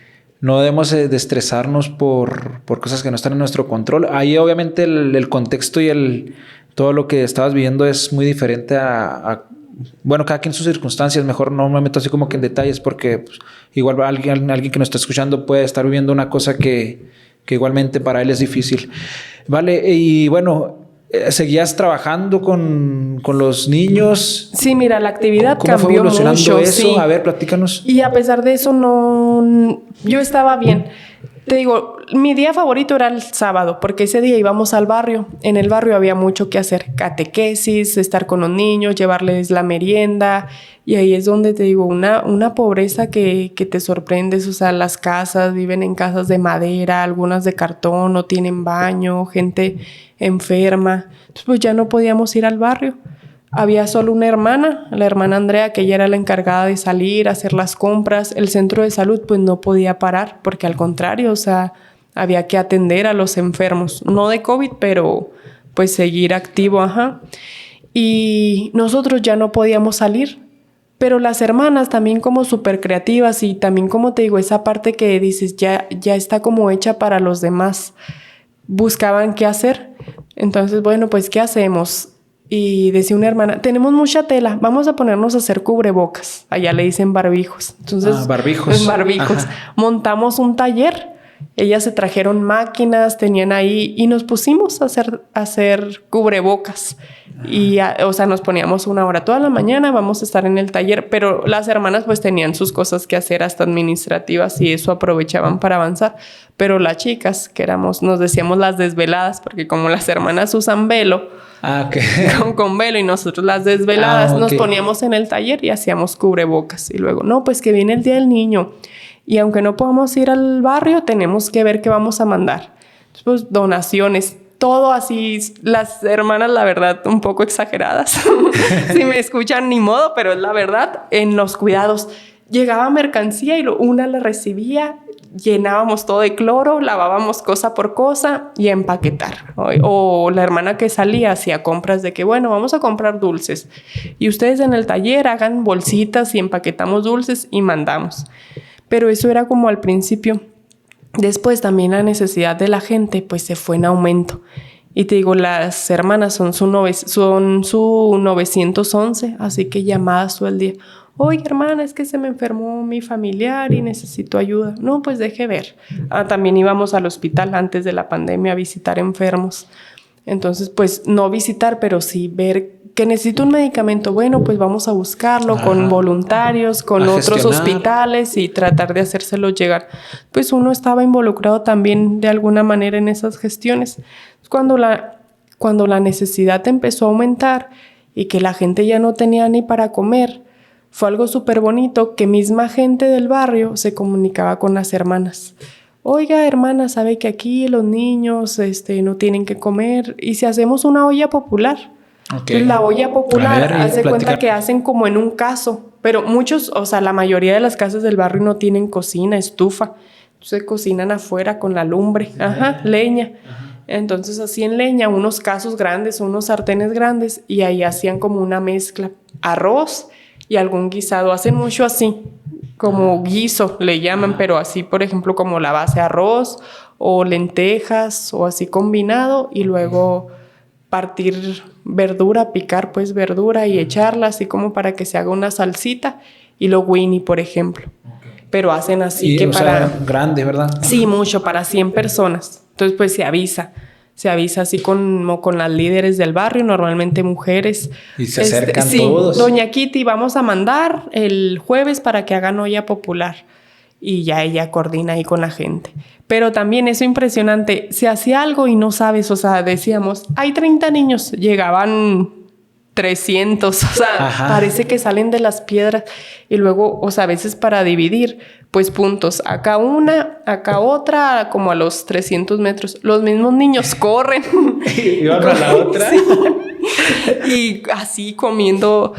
no debemos de estresarnos por cosas que no están en nuestro control. Ahí obviamente el contexto y todo lo que estabas viviendo es muy diferente bueno, cada quien sus circunstancias. Mejor no me meto así como que en detalles porque pues, igual alguien que nos está escuchando puede estar viviendo una cosa que igualmente para él es difícil. Vale, y bueno, ¿Seguías trabajando con los niños? Sí, mira, la actividad ¿Cómo fue cambió evolucionando mucho. eso? Sí. A ver, platícanos. Y a pesar de eso, yo estaba bien. Te digo, mi día favorito era el sábado, porque ese día íbamos al barrio. En el barrio había mucho que hacer: catequesis, estar con los niños, llevarles la merienda. Y ahí es donde te digo, una pobreza que te sorprendes. O sea, las casas, viven en casas de madera, algunas de cartón, no tienen baño, gente enferma. Entonces, pues ya no podíamos ir al barrio. Había solo una hermana, la hermana Andrea, que ella era la encargada de salir, hacer las compras. El centro de salud pues no podía parar, porque al contrario, o sea, había que atender a los enfermos. No de COVID, pero pues seguir activo, ajá. Y nosotros ya no podíamos salir. Pero las hermanas también como súper creativas, y también, como te digo, esa parte que dices ya está como hecha para los demás. Buscaban qué hacer. Entonces, bueno, pues ¿qué hacemos? Y decía una hermana: tenemos mucha tela, vamos a ponernos a hacer cubrebocas. Allá le dicen barbijos. Entonces, barbijos. Barbijos. Ajá. Montamos un taller. Ellas se trajeron máquinas, tenían ahí, y nos pusimos a hacer cubrebocas. Y, o sea, nos poníamos 1 hora toda la mañana, vamos a estar en el taller, pero las hermanas pues tenían sus cosas que hacer, hasta administrativas, y eso aprovechaban para avanzar. Pero las chicas, que nos decíamos las desveladas, porque como las hermanas usan velo, okay. con velo, y nosotros las desveladas, nos poníamos en el taller y hacíamos cubrebocas. Y luego, no, pues que viene el Día del Niño, y aunque no podamos ir al barrio, tenemos que ver qué vamos a mandar. Entonces, pues donaciones, todo así. Las hermanas, la verdad, un poco exageradas. Si me escuchan, ni modo, pero es la verdad. En los cuidados llegaba mercancía y una la recibía, llenábamos todo de cloro, lavábamos cosa por cosa y a empaquetar. O la hermana que salía hacía compras de que, bueno, vamos a comprar dulces, y ustedes en el taller hagan bolsitas y empaquetamos dulces y mandamos. Pero eso era como al principio. Después también la necesidad de la gente pues se fue en aumento. Y te digo, las hermanas son su 911, así que llamadas todo el día: oye, hermana, es que se me enfermó mi familiar y necesito ayuda. No, pues deje ver. También íbamos al hospital antes de la pandemia a visitar enfermos. Entonces, pues no visitar, pero sí ver que necesito un medicamento. Bueno, pues vamos a buscarlo con voluntarios, con otros hospitales, y tratar de hacérselo llegar. Pues uno estaba involucrado también de alguna manera en esas gestiones. Cuando la necesidad empezó a aumentar y que la gente ya no tenía ni para comer, fue algo súper bonito que misma gente del barrio se comunicaba con las hermanas. Oiga, hermana, ¿sabe que aquí los niños no tienen que comer? ¿Y si hacemos una olla popular? Okay. Entonces, la olla popular, hace cuenta que hacen como en un caso, pero muchos, o sea, la mayoría de las casas del barrio no tienen cocina, estufa. Entonces cocinan afuera con la lumbre, leña. Entonces hacían leña, unos casos grandes, unos sartenes grandes, y ahí hacían como una mezcla: arroz y algún guisado. Hacen mucho así, como guiso le llaman, pero así, por ejemplo, como la base arroz o lentejas o así combinado, y luego partir verdura, picar pues verdura y echarla así como para que se haga una salsita, y lo Winnie, por ejemplo. Pero hacen así, y, que para... sea, grande, ¿verdad? Sí, mucho, para 100 personas. Entonces, pues se avisa así con las líderes del barrio, normalmente mujeres. Y se acercan todos. Doña Kitty, vamos a mandar el jueves para que hagan olla popular. Y ya ella coordina ahí con la gente. Pero también eso impresionante, se hacía algo y no sabes, o sea, decíamos, hay 30 niños, llegaban 300, o sea, parece que salen de las piedras. Y luego, o sea, a veces para dividir, pues puntos, acá una, acá otra, como a los 300 metros. Los mismos niños corren. Y van a la otra. Sí. Y así comiendo,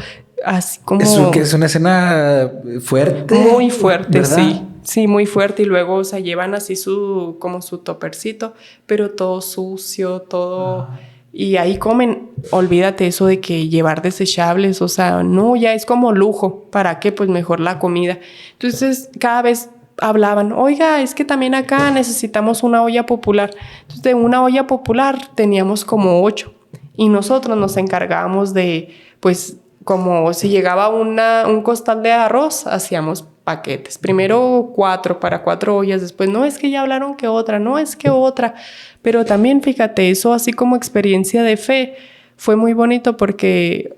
así como... Es una escena fuerte. Muy fuerte, ¿verdad? sí. Sí, muy fuerte. Y luego, o sea, llevan así como su topercito, pero todo sucio, todo... Y ahí comen. Olvídate eso de que llevar desechables, o sea, no, ya es como lujo. ¿Para qué? Pues mejor la comida. Entonces, cada vez hablaban, oiga, es que también acá necesitamos una olla popular. Entonces, de una olla popular teníamos como 8. Y nosotros nos encargábamos de, pues, como si llegaba un costal de arroz, hacíamos paquetes. Primero 4 para 4 ollas, después no es que ya hablaron que otra, no es que otra. Pero también fíjate, eso así como experiencia de fe fue muy bonito porque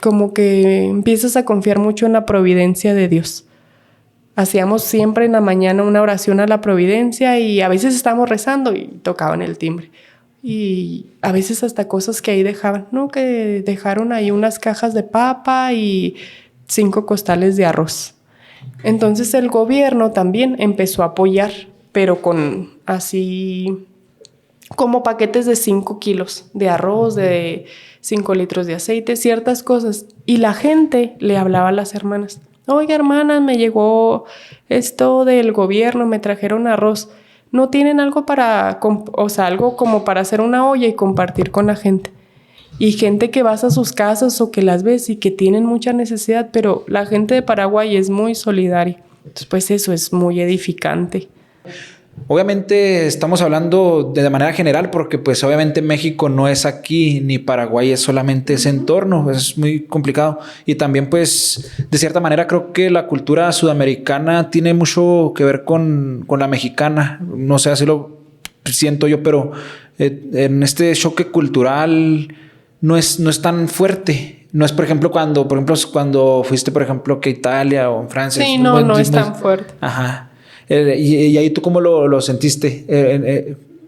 como que empiezas a confiar mucho en la providencia de Dios. Hacíamos siempre en la mañana una oración a la providencia y a veces estábamos rezando y tocaban el timbre. Y a veces hasta cosas que ahí dejaban, ¿no? Que dejaron ahí unas cajas de papa y 5 costales de arroz. Entonces el gobierno también empezó a apoyar, pero con así como paquetes de 5 kilos de arroz, de 5 litros de aceite, ciertas cosas. Y la gente le hablaba a las hermanas. Oiga, hermanas, me llegó esto del gobierno, me trajeron arroz. ¿No tienen algo algo como para hacer una olla y compartir con la gente? Y gente que vas a sus casas o que las ves y que tienen mucha necesidad, pero la gente de Paraguay es muy solidaria. Entonces, pues eso es muy edificante. Obviamente estamos hablando de manera general porque pues obviamente México no es aquí ni Paraguay es solamente ese entorno, es muy complicado y también pues de cierta manera creo que la cultura sudamericana tiene mucho que ver con la mexicana, no sé, así lo siento yo, pero en este choque cultural no es tan fuerte. No es, por ejemplo, cuando fuiste, por ejemplo, que Italia o en Francia. Sí, no es tan fuerte. Ajá. Y ahí tú cómo lo sentiste,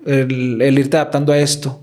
el irte adaptando a esto.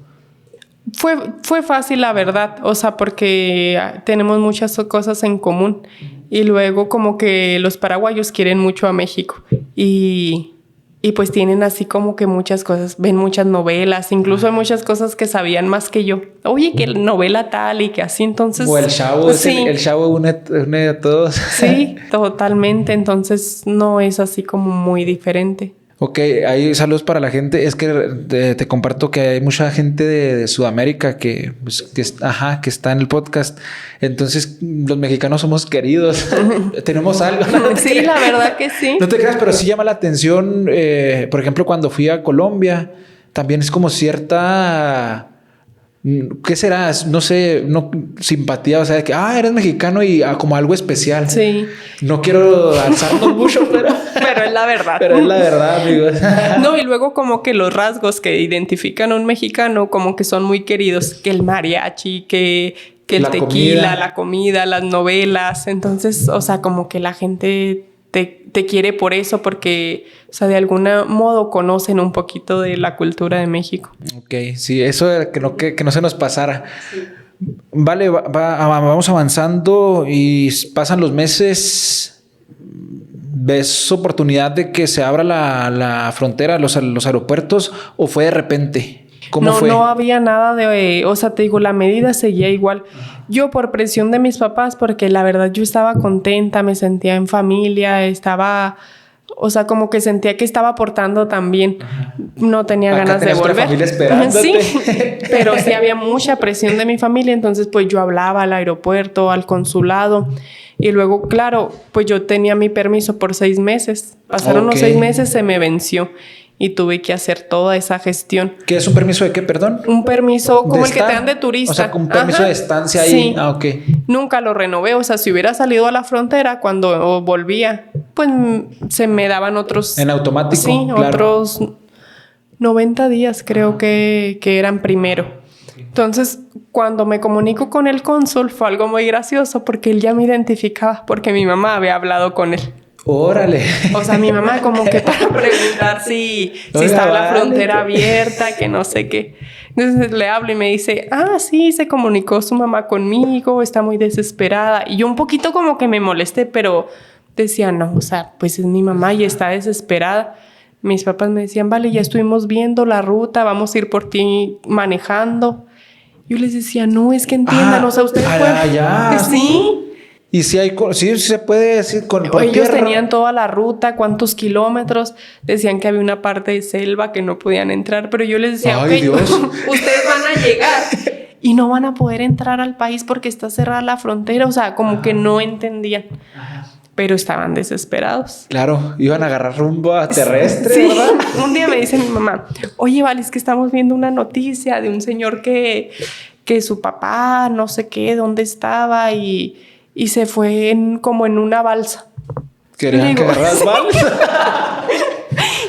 Fue fácil, la verdad, o sea, porque tenemos muchas cosas en común y luego como que los paraguayos quieren mucho a México y pues tienen así como que muchas cosas, ven muchas novelas, incluso hay muchas cosas que sabían más que yo. Oye, que novela tal y que así, entonces... O el Chavo, sí. el Chavo une a todos. Sí, totalmente, entonces no es así como muy diferente. Ok, hay saludos para la gente. Es que te comparto que hay mucha gente de Sudamérica que está en el podcast. Entonces, los mexicanos somos queridos. Tenemos algo. ¿No? Sí, la verdad que sí. No te creas, pero sí llama la atención. Por ejemplo, cuando fui a Colombia, también es como cierta... ¿Qué será? No sé, simpatía, o sea, de que, eres mexicano y como algo especial. Sí. No quiero alzarnos mucho, pero es la verdad. Pero es la verdad, amigos. No, y luego como que los rasgos que identifican a un mexicano como que son muy queridos, que el mariachi, que el tequila, la comida, las novelas. Entonces, o sea, como que la gente te quiere por eso, porque, o sea, de algún modo conocen un poquito de la cultura de México. Ok, sí, eso que no se nos pasara. Sí. Vale, vamos avanzando y pasan los meses. ¿Ves oportunidad de que se abra la frontera, los aeropuertos, o fue de repente? ¿Cómo fue? No había nada o sea, te digo, la medida seguía igual. Yo por presión de mis papás, porque la verdad yo estaba contenta, me sentía en familia, o sea, como que sentía que estaba aportando también. No tenía ganas de volver. Familia esperándote. Sí, pero sí había mucha presión de mi familia, entonces pues yo hablaba al aeropuerto, al consulado. Y luego, claro, pues yo tenía mi permiso por 6 meses. Pasaron los 6 meses, se me venció. Y tuve que hacer toda esa gestión. ¿Qué es un permiso de qué, perdón? Un permiso como el que te dan de turista. O sea, un permiso de estancia ahí. Sí. Ah, ok. Nunca lo renové. O sea, si hubiera salido a la frontera cuando volvía, pues se me daban otros... En automático. Sí, claro. Otros 90 días creo que eran primero. Entonces, cuando me comunico con el cónsul fue algo muy gracioso porque él ya me identificaba porque mi mamá había hablado con él. ¡Órale! O sea, mi mamá como que para preguntar si estaba la frontera abierta, que no sé qué. Entonces le hablo y me dice, sí, se comunicó su mamá conmigo, está muy desesperada. Y yo un poquito como que me molesté, pero decía, no, o sea, pues es mi mamá y está desesperada. Mis papás me decían, vale, ya estuvimos viendo la ruta, vamos a ir por ti manejando. Yo les decía, no, es que entiendan, o sea, ustedes pueden... Ya. Sí. Y sí se puede decir con ellos tierra. Tenían toda la ruta, cuántos kilómetros, decían que había una parte de selva que no podían entrar, pero yo les decía, Dios. Ustedes van a llegar y no van a poder entrar al país porque está cerrada la frontera, o sea, como que no entendían. Pero estaban desesperados. Claro, iban a agarrar rumbo a terrestre, sí. ¿verdad? Un día me dice mi mamá, oye, Vale, es que estamos viendo una noticia de un señor que su papá, no sé qué, dónde estaba y se fue como en una balsa. Querían que agarras mal.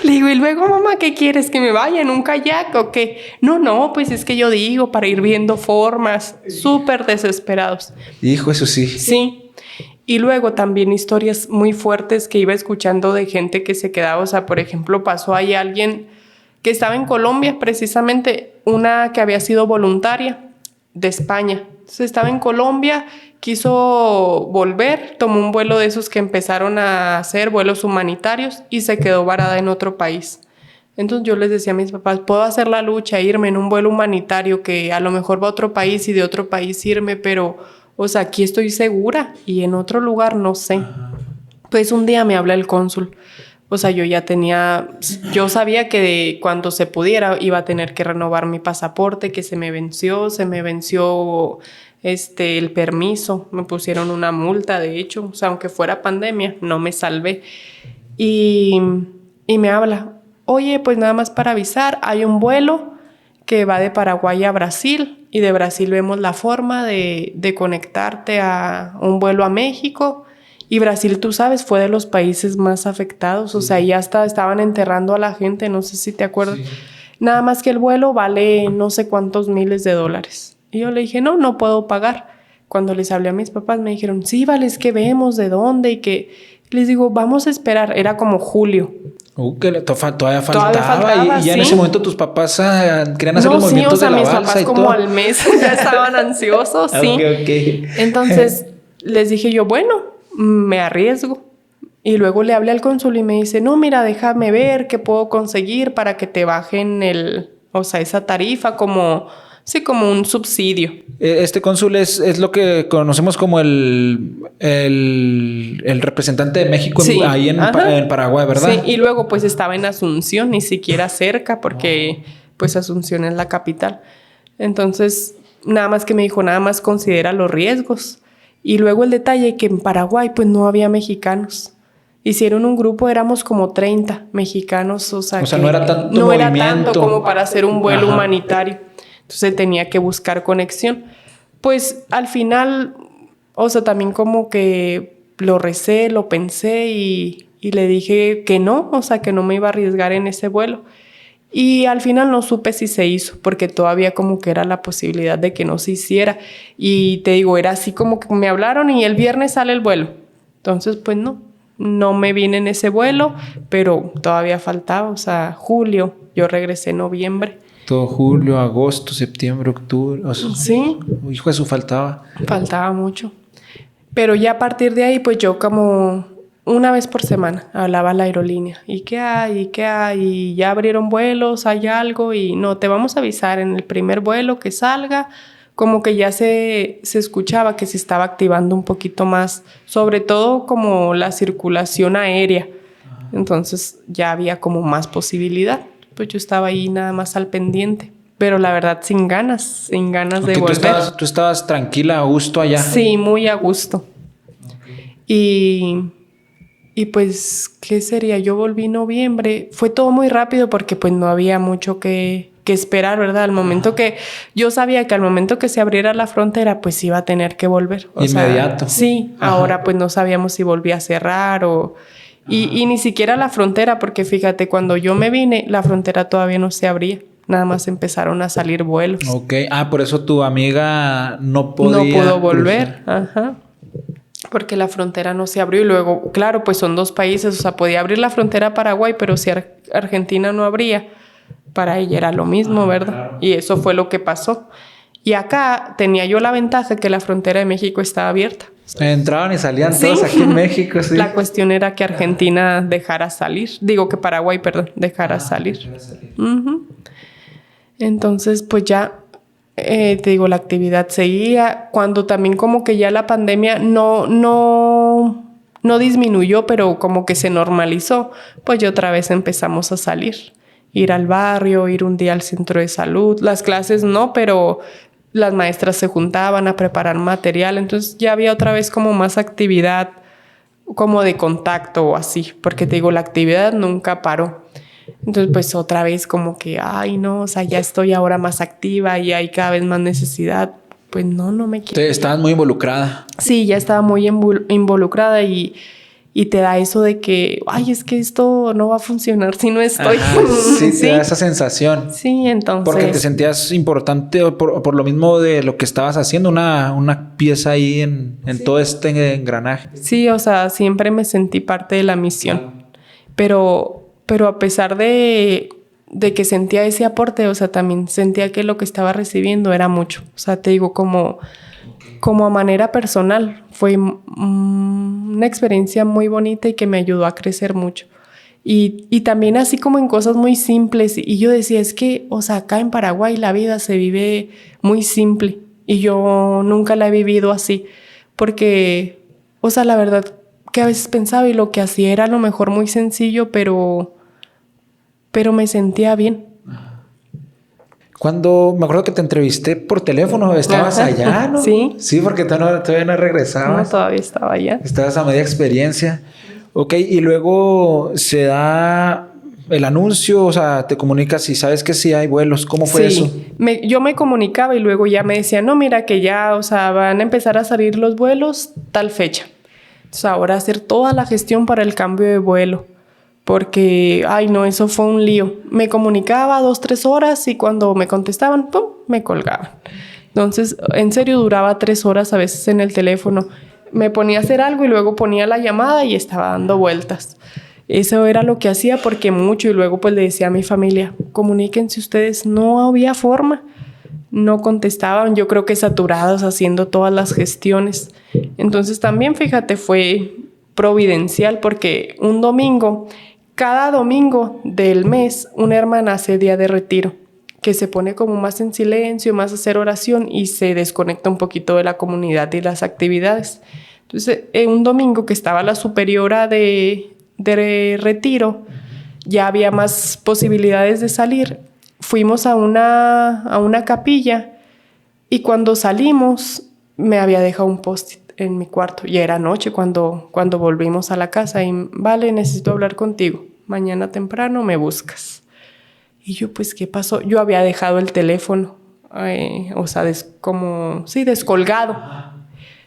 Le digo, y luego, mamá, ¿qué quieres? ¿Que me vaya en un kayak o qué? No, pues es que yo digo, para ir viendo formas, súper desesperados. Hijo, eso sí. Sí. Y luego también historias muy fuertes que iba escuchando de gente que se quedaba, o sea, por ejemplo, pasó ahí alguien que estaba en Colombia, precisamente una que había sido voluntaria de España. Entonces estaba en Colombia, quiso volver, tomó un vuelo de esos que empezaron a hacer vuelos humanitarios y se quedó varada en otro país. Entonces yo les decía a mis papás, puedo hacer la lucha, irme en un vuelo humanitario que a lo mejor va a otro país y de otro país irme, pero, o sea, aquí estoy segura y en otro lugar no sé. Pues un día me habla el cónsul. O sea, yo sabía que cuando se pudiera iba a tener que renovar mi pasaporte, que se me venció el permiso, me pusieron una multa, de hecho, o sea, aunque fuera pandemia, no me salvé. Y me habla, oye, pues nada más para avisar, hay un vuelo que va de Paraguay a Brasil y de Brasil vemos la forma de conectarte a un vuelo a México. Y Brasil, tú sabes, fue de los países más afectados. O sea, ya estaban enterrando a la gente, no sé si te acuerdas. Sí. Nada más que el vuelo vale no sé cuántos miles de dólares. Y yo le dije, no puedo pagar. Cuando les hablé a mis papás me dijeron, sí, vale, es que vemos de dónde y que... Les digo, vamos a esperar. Era como julio. Que todavía faltaba. Y ya sí. En ese momento tus papás querían hacer los movimientos de la balsa y todo. Mis papás como al mes ya estaban ansiosos, sí. Okay. Entonces les dije yo, bueno, me arriesgo. Y luego le hablé al cónsul y me dice, no, mira, déjame ver qué puedo conseguir para que te bajen esa tarifa como un subsidio. Este cónsul es lo que conocemos como el representante de México ahí en Paraguay, ¿verdad? Sí, y luego pues estaba en Asunción, ni siquiera cerca, porque pues Asunción es la capital. Entonces, nada más que me dijo, nada más considera los riesgos. Y luego el detalle que en Paraguay pues no había mexicanos. Hicieron un grupo, éramos como 30 mexicanos. O sea no era tanto movimiento. Era tanto como para hacer un vuelo humanitario. Entonces tenía que buscar conexión. Pues al final, o sea, también como que lo recé, lo pensé y le dije que no, o sea, que no me iba a arriesgar en ese vuelo. Y al final no supe si se hizo, porque todavía como que era la posibilidad de que no se hiciera. Y te digo, era así como que me hablaron y el viernes sale el vuelo. Entonces, pues no me vine en ese vuelo, pero todavía faltaba, o sea, julio, yo regresé en noviembre. Todo julio, agosto, septiembre, octubre. O sea, sí. Hijo, eso faltaba. Faltaba mucho. Pero ya a partir de ahí, pues yo como una vez por semana hablaba a la aerolínea. ¿Y qué hay? ¿Y qué hay? Y ya abrieron vuelos, hay algo. Y no, te vamos a avisar en el primer vuelo que salga. Como que ya se escuchaba que se estaba activando un poquito más. Sobre todo como la circulación aérea. Entonces ya había como más posibilidad. Pues yo estaba ahí nada más al pendiente. Pero la verdad sin ganas de volver. ¿Tú estabas tranquila, a gusto allá? Sí, muy a gusto. Okay. Y pues, ¿qué sería? Yo volví en noviembre. Fue todo muy rápido porque pues no había mucho que esperar, ¿verdad? Al momento que... Yo sabía que al momento que se abriera la frontera, pues iba a tener que volver. Inmediato. Sí. Ahora pues no sabíamos si volvía a cerrar o... Y ni siquiera la frontera, porque fíjate, cuando yo me vine, la frontera todavía no se abría. Nada más empezaron a salir vuelos. Ok. Por eso tu amiga no podía... No pudo volver. Ajá. Porque la frontera no se abrió. Y luego, claro, pues son dos países. O sea, podía abrir la frontera a Paraguay, pero si Argentina no abría, para ella era lo mismo, ¿verdad? Claro. Y eso fue lo que pasó. Y acá tenía yo la ventaja que la frontera de México estaba abierta. Entraban y salían todos aquí en México, sí. La cuestión era que Argentina dejara salir. Digo que Paraguay, dejara salir. Uh-huh. Entonces, pues ya, te digo, la actividad seguía. Cuando también como que ya la pandemia no disminuyó, pero como que se normalizó, pues ya otra vez empezamos a salir. Ir al barrio, ir un día al centro de salud. Las clases no, pero... Las maestras se juntaban a preparar material, entonces ya había otra vez como más actividad como de contacto o así, porque te digo, la actividad nunca paró. Entonces pues otra vez como que, o sea, ya estoy ahora más activa y hay cada vez más necesidad. Pues no me quiero. Estabas muy involucrada. Sí, ya estaba muy involucrada y y te da eso de que, ay, es que esto no va a funcionar si no estoy. Ajá, sí, te da esa sensación. Sí, entonces. Porque te sentías importante por lo mismo de lo que estabas haciendo, una pieza ahí en todo este engranaje. Sí, o sea, siempre me sentí parte de la misión. Pero a pesar de que sentía ese aporte, o sea, también sentía que lo que estaba recibiendo era mucho. O sea, te digo, como a manera personal, fue una experiencia muy bonita y que me ayudó a crecer mucho. Y también así como en cosas muy simples. Y yo decía, es que, o sea, acá en Paraguay la vida se vive muy simple. Y yo nunca la he vivido así. Porque, o sea, la verdad que a veces pensaba y lo que hacía era a lo mejor muy sencillo, pero me sentía bien. Cuando me acuerdo que te entrevisté por teléfono, estabas allá, ¿no? Sí. Sí, porque todavía no regresabas. No, todavía estaba allá. Estabas a media experiencia. Ok, y luego se da el anuncio, o sea, te comunicas y sabes que sí hay vuelos. ¿Cómo fue eso? Yo me comunicaba y luego ya me decían, no, mira que ya, o sea, van a empezar a salir los vuelos tal fecha. Entonces ahora hacer toda la gestión para el cambio de vuelo. Porque, ay no, eso fue un lío. Me comunicaba 2-3 horas y cuando me contestaban, ¡pum!, me colgaban. Entonces, en serio, duraba 3 horas a veces en el teléfono. Me ponía a hacer algo y luego ponía la llamada y estaba dando vueltas. Eso era lo que hacía porque mucho. Y luego pues le decía a mi familia, comuníquense ustedes. No había forma. No contestaban, yo creo que saturados haciendo todas las gestiones. Entonces también, fíjate, fue providencial porque un domingo... Cada domingo del mes, una hermana hace día de retiro, que se pone como más en silencio, más a hacer oración y se desconecta un poquito de la comunidad y las actividades. Entonces, un domingo que estaba la superiora de retiro, ya había más posibilidades de salir. Fuimos a una capilla y cuando salimos me había dejado un post-it en mi cuarto. Ya era noche cuando volvimos a la casa y, vale, necesito hablar contigo. Mañana temprano me buscas. Y yo, pues, ¿qué pasó? Yo había dejado el teléfono, o sea, descolgado.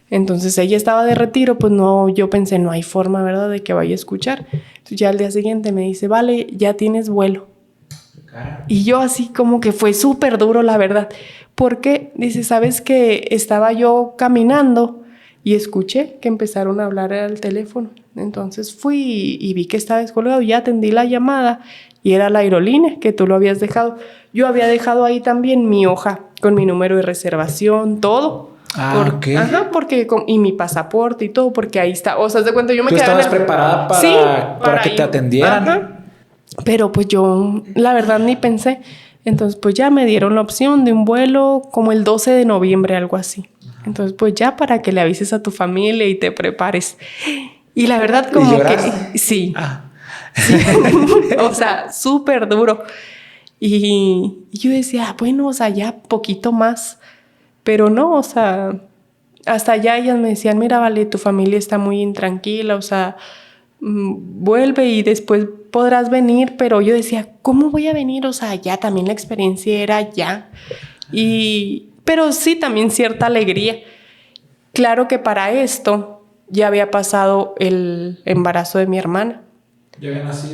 Entonces ella estaba de retiro, pues no, yo pensé, no hay forma, ¿verdad?, de que vaya a escuchar. Entonces ya al día siguiente me dice, vale, ya tienes vuelo. Y yo así como que fue súper duro, la verdad. Porque, dice, ¿sabes que estaba yo caminando y escuché que empezaron a hablar al teléfono? Entonces fui y vi que estaba descolgado, ya atendí la llamada y era la aerolínea que tú lo habías dejado. Yo había dejado ahí también mi hoja con mi número de reservación, todo. Ok. Ajá, porque y mi pasaporte y todo, porque ahí está. O sea, haz de cuenta, yo me quedaba. ¿Tú estabas preparada para que te atendieran? Ajá. Pero pues yo, la verdad, ni pensé. Entonces, pues ya me dieron la opción de un vuelo como el 12 de noviembre, algo así. Entonces, pues ya para que le avises a tu familia y te prepares. Y la verdad, como que sí. Sí. O sea, súper duro. Y yo decía, bueno, o sea, ya poquito más. Pero no, o sea, hasta allá ellas me decían, mira, vale, tu familia está muy intranquila, o sea, vuelve y después podrás venir. Pero yo decía, ¿cómo voy a venir? O sea, ya también la experiencia era ya. Pero sí, también cierta alegría. Claro que para esto ya había pasado el embarazo de mi hermana.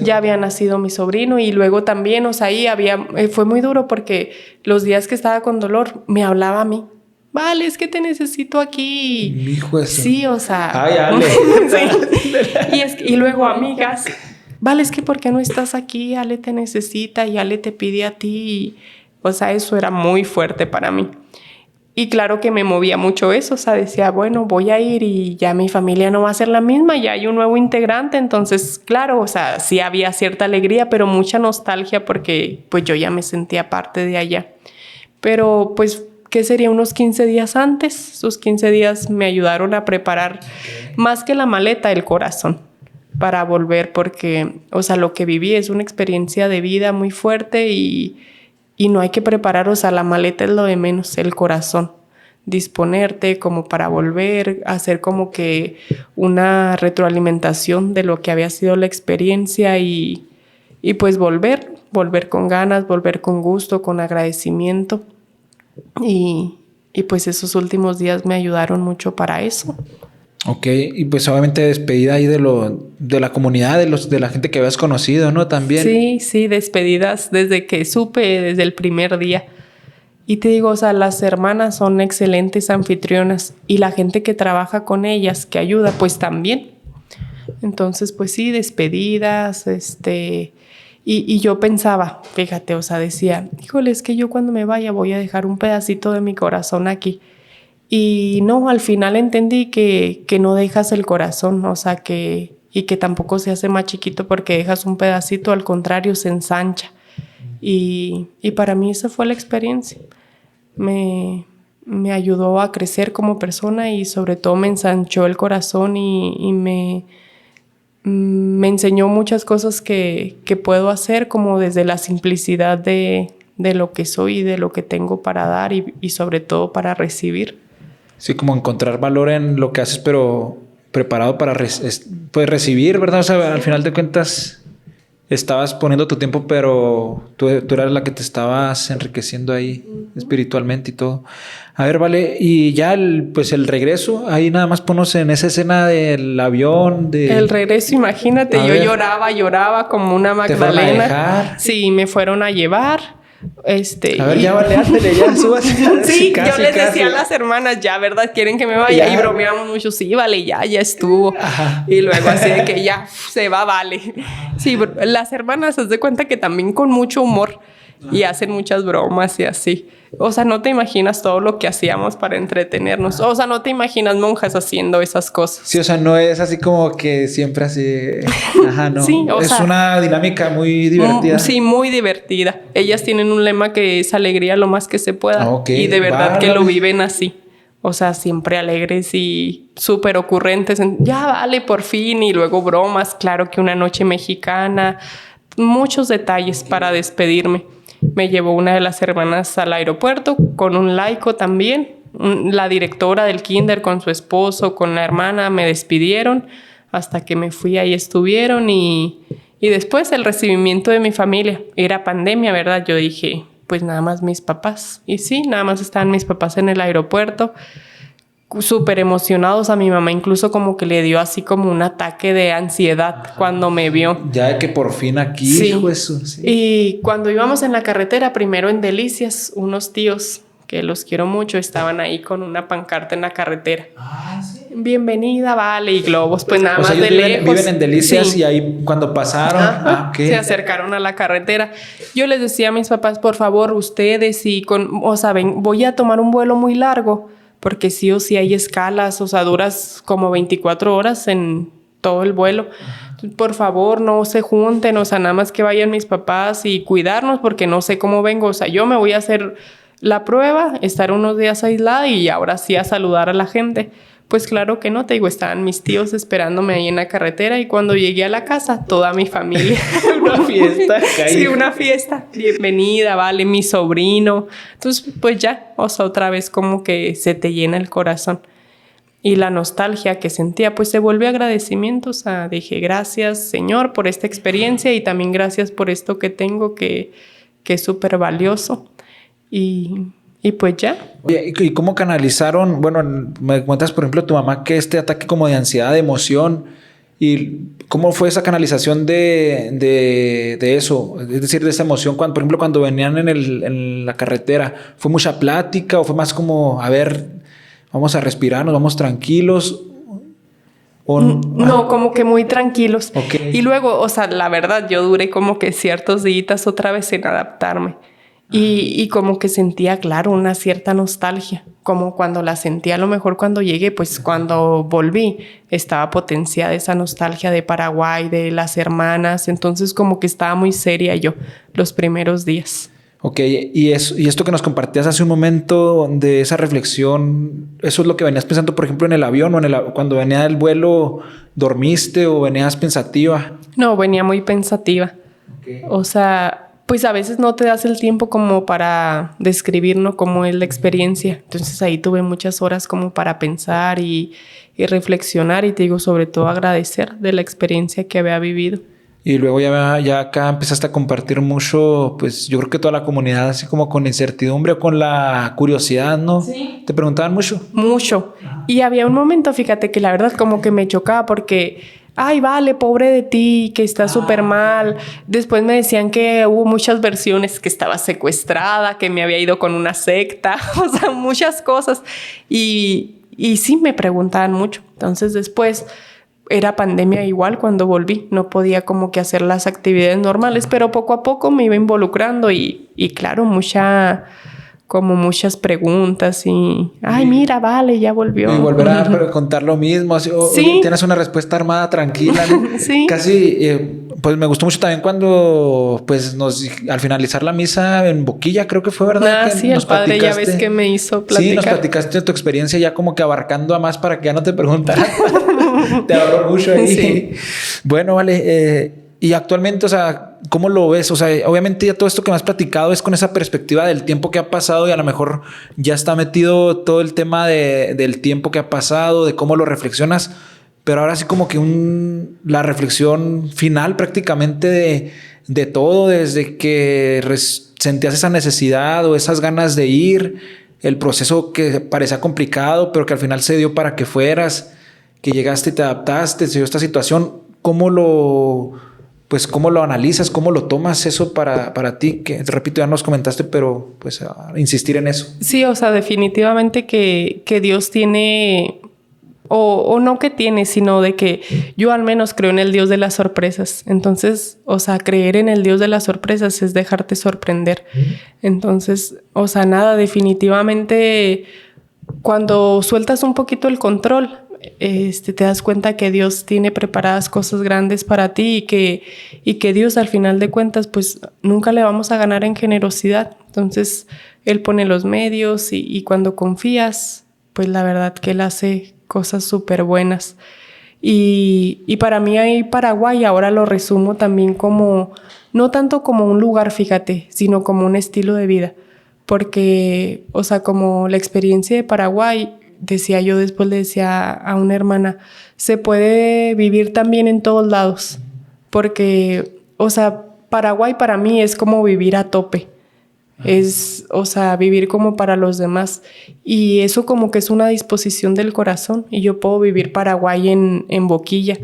Ya había nacido mi sobrino y luego también, o sea, ahí fue muy duro porque los días que estaba con dolor me hablaba a mí. Vale, es que te necesito aquí. Mi hijo eso. Sí, o sea. Ay, Ale. Sí. Y luego amigas. Vale, es que ¿por qué no estás aquí? Ale te necesita y Ale te pide a ti. O sea, eso era muy fuerte para mí. Y claro que me movía mucho eso, o sea, decía, bueno, voy a ir y ya mi familia no va a ser la misma, ya hay un nuevo integrante. Entonces, claro, o sea, sí había cierta alegría, pero mucha nostalgia porque pues yo ya me sentía parte de allá. Pero pues, ¿qué sería? Unos 15 días antes, esos 15 días me ayudaron a preparar más que la maleta, el corazón para volver porque, o sea, lo que viví es una experiencia de vida muy fuerte y no hay que preparar, o sea, la maleta es lo de menos, el corazón. Disponerte como para volver, hacer como que una retroalimentación de lo que había sido la experiencia y pues volver con ganas, volver con gusto, con agradecimiento. Y pues esos últimos días me ayudaron mucho para eso. Ok, y pues obviamente despedida ahí de la comunidad, de la gente que habías conocido, ¿no? También. Sí, sí, despedidas desde que supe, desde el primer día. Y te digo, o sea, las hermanas son excelentes anfitrionas y la gente que trabaja con ellas, que ayuda, pues también. Entonces, pues sí, despedidas, y yo pensaba, fíjate, o sea, decía, híjole, es que yo cuando me vaya voy a dejar un pedacito de mi corazón aquí. Y no, al final entendí que no dejas el corazón, o sea, y que tampoco se hace más chiquito porque dejas un pedacito, al contrario, se ensancha. Y para mí esa fue la experiencia. Me ayudó a crecer como persona y sobre todo me ensanchó el corazón y me enseñó muchas cosas que puedo hacer, como desde la simplicidad de lo que soy y de lo que tengo para dar y sobre todo para recibir. Sí, como encontrar valor en lo que haces, pero preparado para pues recibir, ¿verdad? O sea, al final de cuentas estabas poniendo tu tiempo, pero tú eras la que te estabas enriqueciendo ahí espiritualmente y todo. A ver, vale, y ya pues el regreso, ahí nada más ponos en esa escena del avión. El regreso, imagínate, yo lloraba como una Magdalena. ¿Te fueron a dejar? Sí, me fueron a llevar. A ver, ya vale, ándale, ya súbase. Sí, casi, yo les decía a las hermanas, ya, ¿verdad? ¿Quieren que me vaya? Ya. Y bromeamos mucho, sí, vale, ya estuvo. Ajá. Y luego así de que ya se va, vale. Sí, las hermanas se dan cuenta que también con mucho humor y hacen muchas bromas y así. O sea, no te imaginas todo lo que hacíamos para entretenernos. O sea, no te imaginas monjas haciendo esas cosas. Sí, o sea, no es así como que siempre así... Ajá, no. Sí, es una dinámica muy divertida. Sí, muy divertida. Ellas tienen un lema que es alegría lo más que se pueda. Okay, y de verdad que lo viven así. O sea, siempre alegres y súper ocurrentes. Ya vale, por fin. Y luego bromas. Claro que una noche mexicana. Muchos detalles para despedirme. Me llevó una de las hermanas al aeropuerto con un laico también. La directora del kinder con su esposo, con la hermana, me despidieron hasta que me fui. Ahí estuvieron y después el recibimiento de mi familia. Era pandemia, ¿verdad? Yo dije, pues nada más mis papás. Y sí, nada más estaban mis papás en el aeropuerto. Súper emocionados. A mi mamá incluso como que le dio así como un ataque de ansiedad cuando me vio. Ya que por fin aquí, sí. Hijo eso. Sí. Y cuando íbamos en la carretera, primero en Delicias, unos tíos que los quiero mucho estaban ahí con una pancarta en la carretera. ¿Sí? Bienvenida, vale, y globos, pues nada más de lejos. Viven en Delicias sí. Y ahí cuando pasaron, se acercaron a la carretera. Yo les decía a mis papás, por favor, ustedes voy a tomar un vuelo muy largo. Porque sí o sí hay escalas, o sea, duras como 24 horas en todo el vuelo. Por favor, no se junten, o sea, nada más que vayan mis papás y cuidarnos porque no sé cómo vengo. O sea, yo me voy a hacer la prueba, estar unos días aislada y ahora sí a saludar a la gente. Pues claro que no, te digo, estaban mis tíos esperándome ahí en la carretera y cuando llegué a la casa, toda mi familia. Una fiesta. Sí, una fiesta. Bienvenida, vale, mi sobrino. Entonces, pues ya, o sea, otra vez como que se te llena el corazón. Y la nostalgia que sentía, pues se vuelve agradecimiento. O sea, dije, gracias, Señor, por esta experiencia y también gracias por esto que tengo que es súper valioso. Y pues ya. ¿Y cómo canalizaron? Bueno, me cuentas, por ejemplo, tu mamá que este ataque como de ansiedad, de emoción. ¿Y cómo fue esa canalización de eso? Es decir, de esa emoción, cuando, por ejemplo, cuando venían en la carretera. ¿Fue mucha plática o fue más como, a ver, vamos a respirarnos, vamos tranquilos? No, como que muy tranquilos. Okay. Y luego, o sea, la verdad, yo duré como que ciertos días otra vez en adaptarme. Y como que sentía, claro, una cierta nostalgia, como cuando la sentía a lo mejor cuando llegué, pues cuando volví estaba potenciada esa nostalgia de Paraguay, de las hermanas, entonces como que estaba muy seria yo los primeros días. Ok, y esto que nos compartías hace un momento de esa reflexión, ¿eso es lo que venías pensando, por ejemplo, en el avión o cuando venía del vuelo, dormiste o venías pensativa? No, venía muy pensativa. Okay. O sea, pues a veces no te das el tiempo como para describir, ¿no? Cómo es la experiencia. Entonces ahí tuve muchas horas como para pensar y reflexionar y te digo, sobre todo agradecer de la experiencia que había vivido. Y luego ya acá empezaste a compartir mucho, pues yo creo que toda la comunidad así como con incertidumbre o con la curiosidad, ¿no? Sí. ¿Te preguntaban mucho? Mucho. Y había un momento, fíjate, que la verdad como que me chocaba porque, ay, vale, pobre de ti, que estás súper mal. Después me decían que hubo muchas versiones, que estaba secuestrada, que me había ido con una secta, o sea, muchas cosas. Y sí me preguntaban mucho. Entonces después era pandemia igual cuando volví. No podía como que hacer las actividades normales, pero poco a poco me iba involucrando y claro, muchas preguntas y... Ay, mira, vale, ya volvió. Y volver a contar lo mismo. Así, sí. Tienes una respuesta armada tranquila, ¿no? Sí. Casi, pues me gustó mucho también cuando, pues al finalizar la misa en Boquilla, creo que fue, ¿verdad? Sí, el padre ya ves que me hizo platicar. Sí, nos platicaste de tu experiencia ya como que abarcando a más para que ya no te preguntaran. Te ahorró mucho ahí. Sí. Bueno, vale. Y actualmente, o sea, ¿cómo lo ves? O sea, obviamente ya todo esto que me has platicado es con esa perspectiva del tiempo que ha pasado y a lo mejor ya está metido todo el tema del tiempo que ha pasado, de cómo lo reflexionas, pero ahora sí como que la reflexión final prácticamente de todo, desde que sentías esa necesidad o esas ganas de ir, el proceso que parecía complicado, pero que al final se dio para que fueras, que llegaste y te adaptaste, se dio esta situación. ¿Cómo lo analizas? ¿Cómo lo tomas eso para ti? Que repito, ya nos comentaste, pero pues insistir en eso. Sí, o sea, definitivamente que Dios tiene, o no que tiene, sino de que yo al menos creo en el Dios de las sorpresas. Entonces, o sea, creer en el Dios de las sorpresas es dejarte sorprender. Entonces, o sea, nada, definitivamente cuando sueltas un poquito el control, te das cuenta que Dios tiene preparadas cosas grandes para ti y que Dios al final de cuentas pues nunca le vamos a ganar en generosidad. Entonces Él pone los medios y cuando confías pues la verdad que Él hace cosas súper buenas. Y para mí ahí Paraguay ahora lo resumo también como, no tanto como un lugar, fíjate, sino como un estilo de vida. Porque, o sea, como la experiencia de Paraguay, decía yo, después le decía a una hermana, se puede vivir también en todos lados. Porque, o sea, Paraguay para mí es como vivir a tope. Es, o sea, vivir como para los demás. Y eso como que es una disposición del corazón. Y yo puedo vivir Paraguay en Boquilla.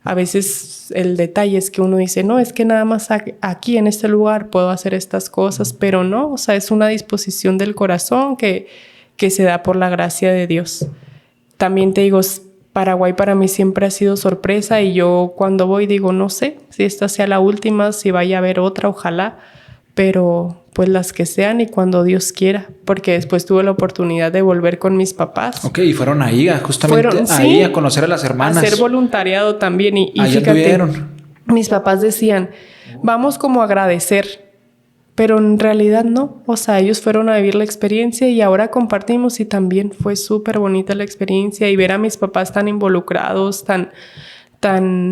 A veces el detalle es que uno dice, no, es que nada más aquí en este lugar puedo hacer estas cosas. Pero no, o sea, es una disposición del corazón que se da por la gracia de Dios. También te digo, Paraguay para mí siempre ha sido sorpresa. Y yo cuando voy digo, no sé si esta sea la última, si vaya a haber otra, ojalá. Pero pues las que sean y cuando Dios quiera, porque después tuve la oportunidad de volver con mis papás. Ok, y fueron ahí, justamente ahí a conocer a las hermanas. A hacer voluntariado también y fíjate, anduvieron. Mis papás decían, vamos como a agradecer, pero en realidad no, o sea, ellos fueron a vivir la experiencia y ahora compartimos y también fue súper bonita la experiencia y ver a mis papás tan involucrados, tan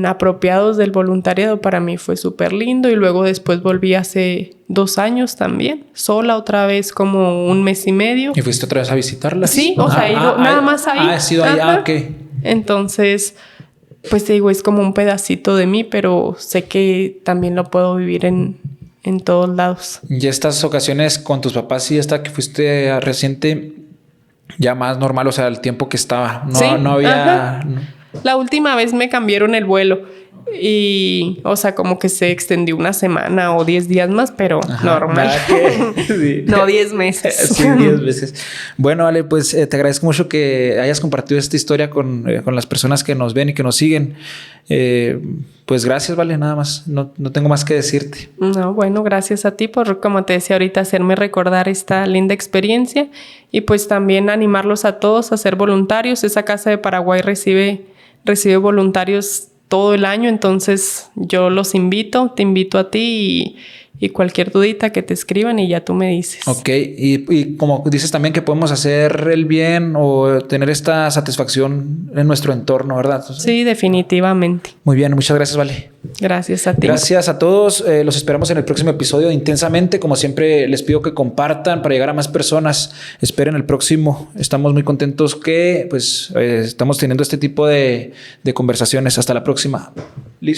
apropiados del voluntariado para mí fue súper lindo. Y luego después volví hace 2 años también, sola otra vez como 1 mes y medio. ¿Y fuiste otra vez a visitarlas? Sí, o sea, he ido nada más ahí. He sido ahí, ok. Entonces, pues te digo, es como un pedacito de mí, pero sé que también lo puedo vivir en todos lados. Y estas ocasiones con tus papás, sí, esta que fuiste reciente, ya más normal, o sea, el tiempo que estaba, no había... La última vez me cambiaron el vuelo y, o sea, como que se extendió 1 semana o 10 días más, pero normal. Sí. No 10 meses. Sí, 10 veces. Bueno, Ale, pues te agradezco mucho que hayas compartido esta historia con las personas que nos ven y que nos siguen. Pues gracias, Vale, nada más. No tengo más que decirte. No, bueno, gracias a ti por, como te decía ahorita, hacerme recordar esta linda experiencia y pues también animarlos a todos a ser voluntarios. Esa Casa de Paraguay recibe voluntarios todo el año, entonces yo los invito, te invito a ti y cualquier dudita que te escriban y ya tú me dices. Ok, y como dices también que podemos hacer el bien o tener esta satisfacción en nuestro entorno, ¿verdad? Entonces, sí, definitivamente. Muy bien, muchas gracias, Vale. Gracias a ti. Gracias a todos. Los esperamos en el próximo episodio de Intensamente. Como siempre, les pido que compartan para llegar a más personas. Esperen el próximo. Estamos muy contentos que pues estamos teniendo este tipo de conversaciones. Hasta la próxima. Listo.